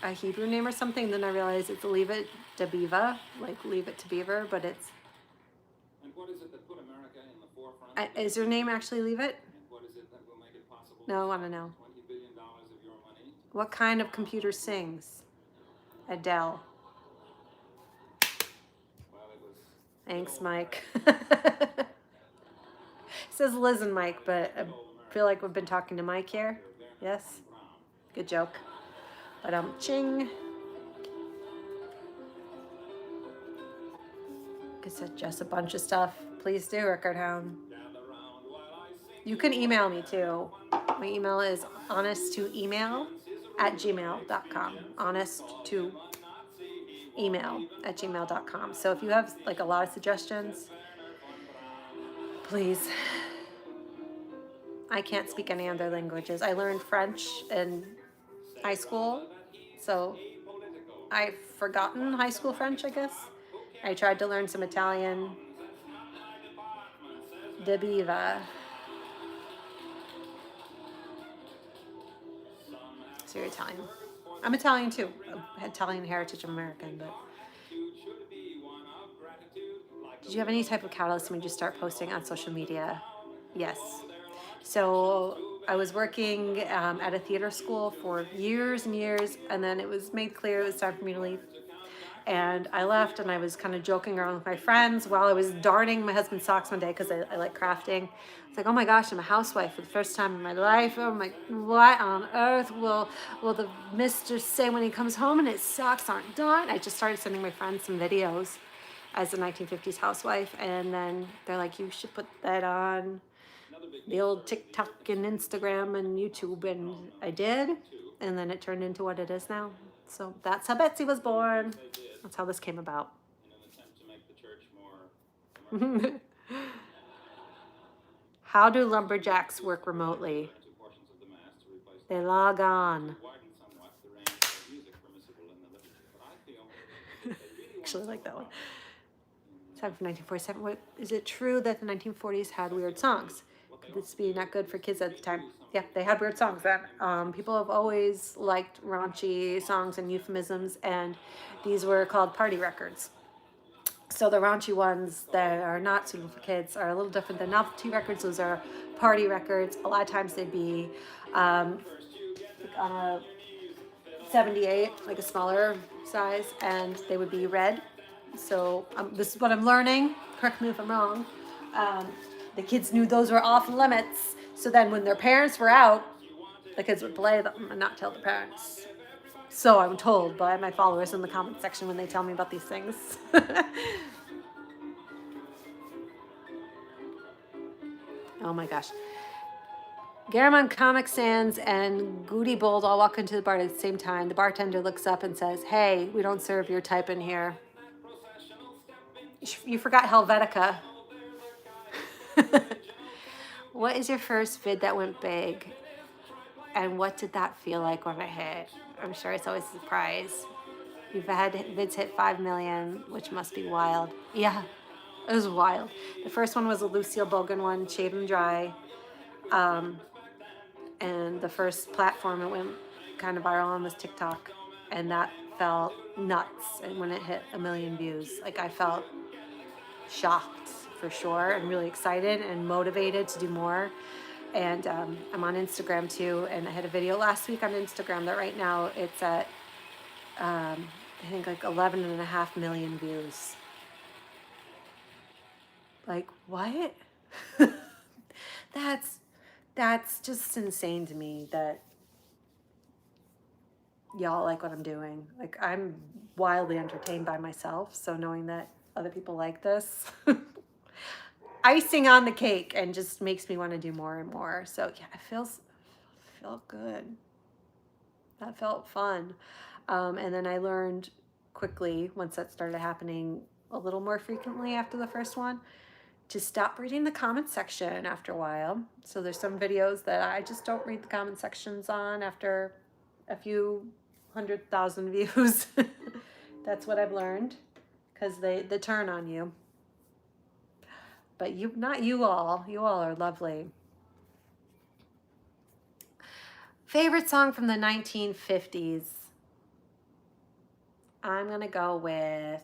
a Hebrew name or something. Then I realized it's Leave It to Beaver, like Leave It to Beaver, but it's. And what is it that put America in the forefront? Is your name actually Leave It? And what is it that will make it possible? No, I want to know. $20 billion of your money. What kind of computer sings? Adele. Well, it was. Thanks, Mike. It says Liz and Mike, but I feel like we've been talking to Mike here. Yes? Good joke. But ching. Could suggest a bunch of stuff. Please do, Rickard Hound. You can email me too. My email is honesttoemail@gmail.com. honesttoemail@gmail.com. So if you have like a lot of suggestions, please. I can't speak any other languages. I learned French in high school, so I've forgotten high school French, I guess. I tried to learn some Italian. De Biva. So you're Italian. I'm Italian too. Italian heritage, American, but. Did you have any type of catalyst that made you start posting on social media? Yes. So I was working at a theater school for years and years, and then it was made clear it was time for me to leave. And I left, and I was kind of joking around with my friends while I was darning my husband's socks one day because I like crafting. It's like, oh my gosh, I'm a housewife for the first time in my life. Oh my, what on earth will the mister say when he comes home and his socks aren't done? I just started sending my friends some videos as a 1950s housewife, and then they're like, you should put that on the old TikTok and Instagram and YouTube, and I did, and then it turned into what it is now. So that's how Betsy was born. That's how this came about. How do lumberjacks work remotely? They log on. Actually, I like that one. Time from 1947. What, is it true that the 1940s had weird songs? Could this be not good for kids at the time? Yeah, they had weird songs then. People have always liked raunchy songs and euphemisms, and these were called party records. So the raunchy ones that are not suitable for kids are a little different than novelty records. Those are party records. A lot of times they'd be on a 78, like a smaller size, and they would be red. So this is what I'm learning. Correct me if I'm wrong. The kids knew those were off limits. So then when their parents were out, the kids would play them and not tell the parents. So I'm told by my followers in the comment section when they tell me about these things. Oh my gosh. Garamond, Comic Sans, and Goody Bold all walk into the bar at the same time. The bartender looks up and says, hey, we don't serve your type in here. You forgot Helvetica. What is your first vid that went big? And what did that feel like when it hit? I'm sure it's always a surprise. You've had vids hit 5 million, which must be wild. Yeah, it was wild. The first one was a Lucille Bogan one, Shave 'Em Dry. And the first platform it went kind of viral on was TikTok. And that felt nuts. And when it hit 1 million views, like I felt shocked for sure, and really excited and motivated to do more. And I'm on Instagram too, and I had a video last week on Instagram that right now it's at I think like 11.5 million views. Like what? That's just insane to me that y'all like what I'm doing. Like I'm wildly entertained by myself, so knowing that other people like this icing on the cake, and just makes me want to do more and more. So yeah, it felt good. That felt fun. And then I learned quickly, once that started happening a little more frequently after the first one, to stop reading the comment section after a while. So there's some videos that I just don't read the comment sections on after a few 100,000 views. That's what I've learned, because they turn on you. But not you all. You all are lovely. Favorite song from the 1950s? I'm going to go with...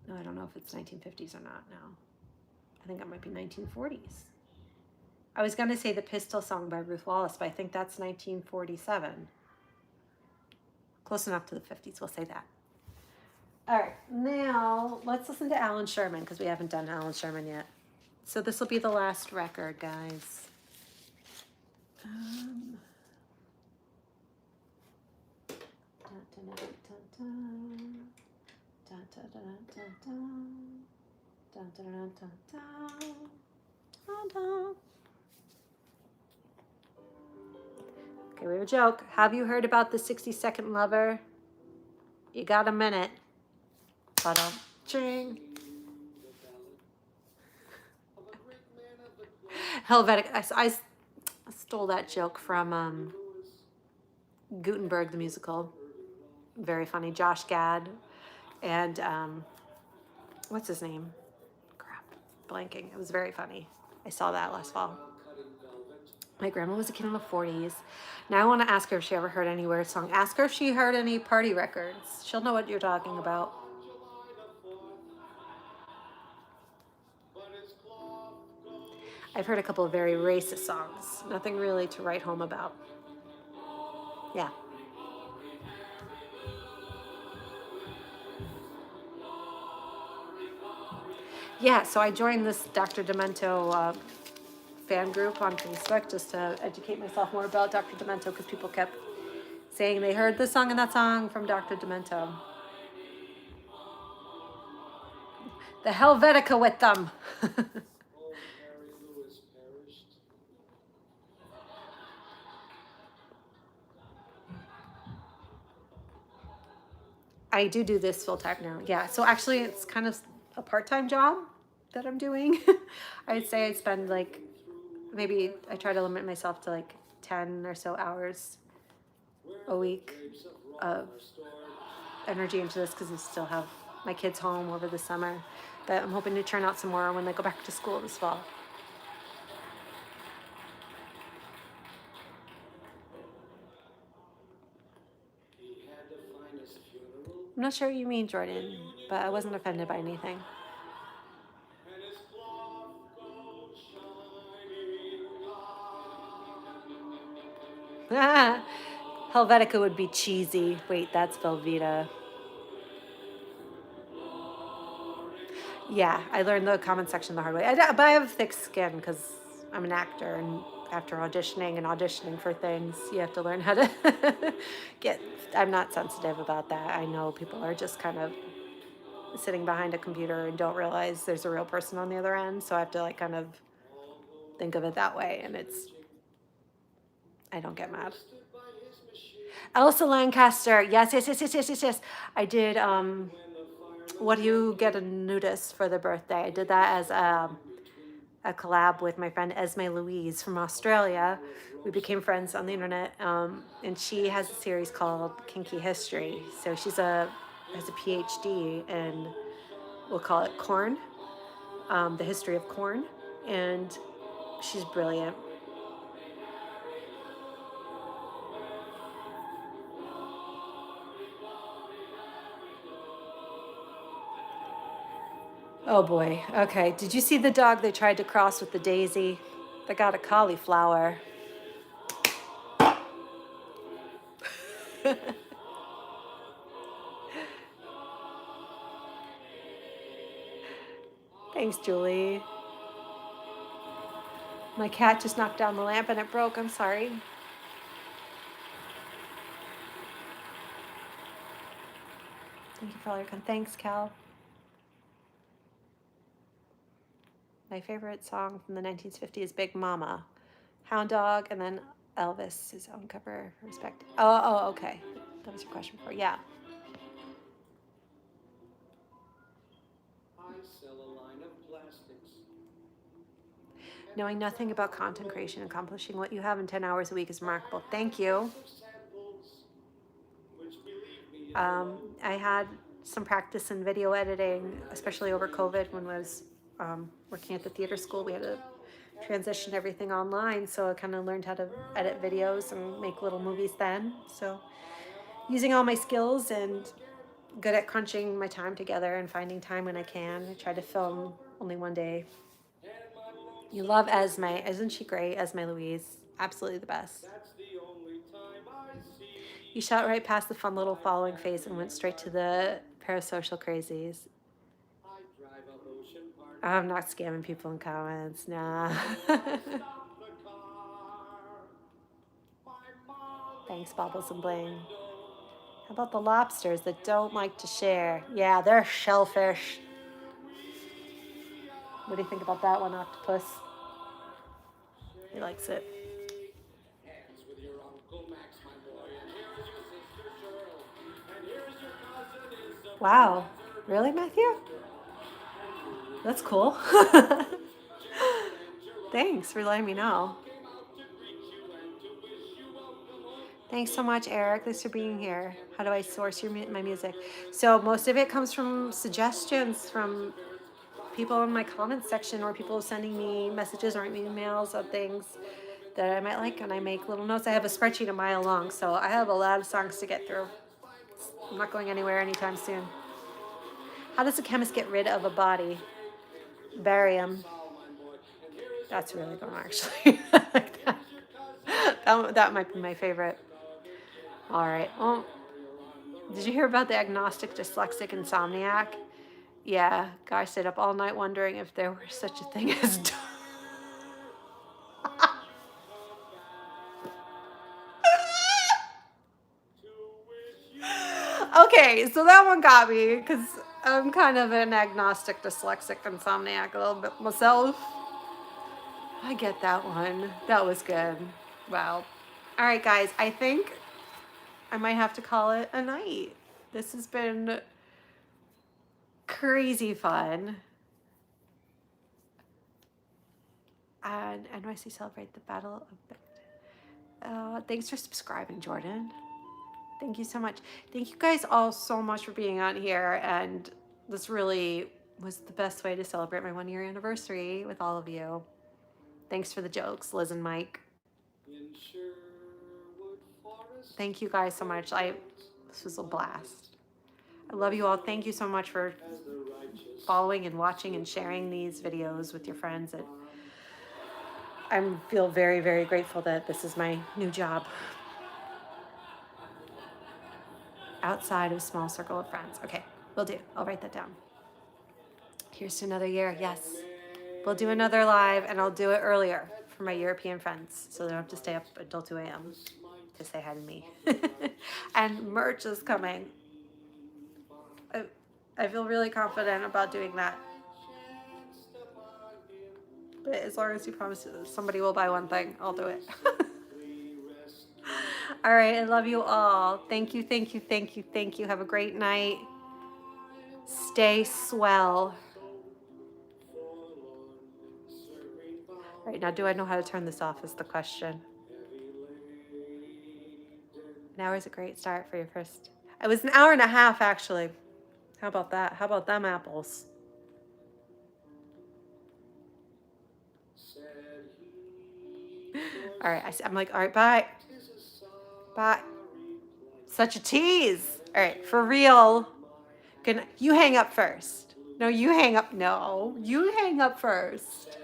No, I don't know if it's 1950s or not now. I think it might be 1940s. I was going to say the Pistol Song by Ruth Wallace, but I think that's 1947. Close enough to the 50s, we'll say that. All right, now let's listen to Alan Sherman, because we haven't done Alan Sherman yet. So this will be the last record, guys. Okay, we have a joke. Have you heard about the 60-second lover? You got a minute. Ching. Helvetica. I stole that joke from Gutenberg the musical. Very funny. Josh Gad and what's his name? Crap, blanking. It was very funny. I saw that last fall. My grandma was a kid in the 40s. Now I want to ask her if she ever heard any weird song. Ask her if she heard any party records. She'll know what you're talking about. I've heard a couple of very racist songs. Nothing really to write home about. Yeah. Yeah, so I joined this Dr. Demento fan group on Facebook just to educate myself more about Dr. Demento because people kept saying they heard this song and that song from Dr. Demento. The Helvetica with them. I do this full time now. Yeah, so actually it's kind of a part-time job that I'm doing. I'd say I spend like, maybe I try to limit myself to like 10 or so hours a week of energy into this because I still have my kids home over the summer. But I'm hoping to churn out some more when they go back to school this fall. I'm not sure what you mean, Jordan, but I wasn't offended by anything. Helvetica would be cheesy. Wait, that's Velveeta. Yeah, I learned the comment section the hard way. But I have thick skin because I'm an actor, and after auditioning for things, you have to learn how to get. I'm not sensitive about that. I know people are just kind of sitting behind a computer and don't realize there's a real person on the other end. So I have to like kind of think of it that way, and I don't get mad. Elsa Lancaster, yes. I did. What do you get a nudist for the birthday? I did that as a collab with my friend Esme Louise from Australia. We became friends on the internet, and she has a series called Kinky History. So she has a PhD in, we'll call it corn, the history of corn, and she's brilliant. Oh boy. Okay. Did you see the dog they tried to cross with the daisy? They got a cauliflower. Thanks, Julie. My cat just knocked down the lamp and it broke. I'm sorry. Thank you for all your thanks, Cal. My favorite song from the 1950s is Big Mama. Hound Dog, and then Elvis, his own cover, Respect. Oh, okay. That was your question before. Yeah. I sell a line of plastics. Knowing nothing about content creation, accomplishing what you have in 10 hours a week is remarkable. Thank you. I had some practice in video editing, especially over COVID when I was working at the theater school. We had to transition everything online, so I kind of learned how to edit videos and make little movies then. So using all my skills and good at crunching my time together and finding time when I can. I try to film only one day. You love Esme. Isn't she great? Esme Louise. Absolutely the best. You shot right past the fun little following phase and went straight to the parasocial crazies. I'm not scamming people in comments, nah. Thanks, Bubbles and Bling. How about the lobsters that don't like to share? Yeah, they're shellfish. What do you think about that one, Octopus? He likes it. Wow. Really, Matthew? That's cool. Thanks for letting me know. Thanks so much, Eric. Thanks for being here. How do I source my music? So most of it comes from suggestions from people in my comments section or people sending me messages or emails of things that I might like, and I make little notes. I have a spreadsheet a mile long, so I have a lot of songs to get through. I'm not going anywhere anytime soon. How does a chemist get rid of a body? Barium. That's really good, actually. I like that. That might be my favorite. All right. Well, did you hear about the agnostic, dyslexic, insomniac? Yeah, guy stayed up all night wondering if there were such a thing as. Okay, so that one got me because I'm kind of an agnostic, dyslexic, insomniac a little bit myself. I get that one. That was good. Wow. All right, guys, I think I might have to call it a night. This has been crazy fun. And NYC celebrate the Battle of... thanks for subscribing, Jordan. Thank you so much. Thank you guys all so much for being on here. And this really was the best way to celebrate my 1 year anniversary with all of you. Thanks for the jokes, Liz and Mike. Thank you guys so much. This was a blast. I love you all. Thank you so much for following and watching and sharing these videos with your friends. I feel very, very grateful that this is my new job. Outside of a small circle of friends. Okay, will do. I'll write that down. Here's to another year. Yes. We'll do another live, and I'll do it earlier for my European friends, so they don't have to stay up until 2 a.m. to say hi to me. And merch is coming. I feel really confident about doing that. But as long as you promise somebody will buy one thing, I'll do it. All right, I love you all. Thank you, thank you, thank you, thank you. Have a great night. Stay swell. All right, now do I know how to turn this off is the question. An hour is a great start for your first. It was an hour and a half, actually. How about that? How about them apples? All right, I'm like, all right, bye. Bye. Such a tease. All right, for real. You hang up first. No, you hang up. No, you hang up first.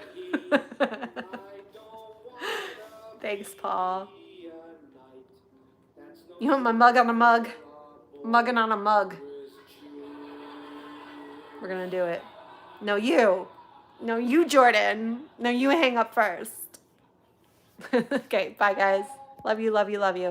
Thanks, Paul. You want my mug on a mug? Mugging on a mug. We're going to do it. No, you. No, you, Jordan. No, you hang up first. Okay, bye, guys. Love you, love you, love you.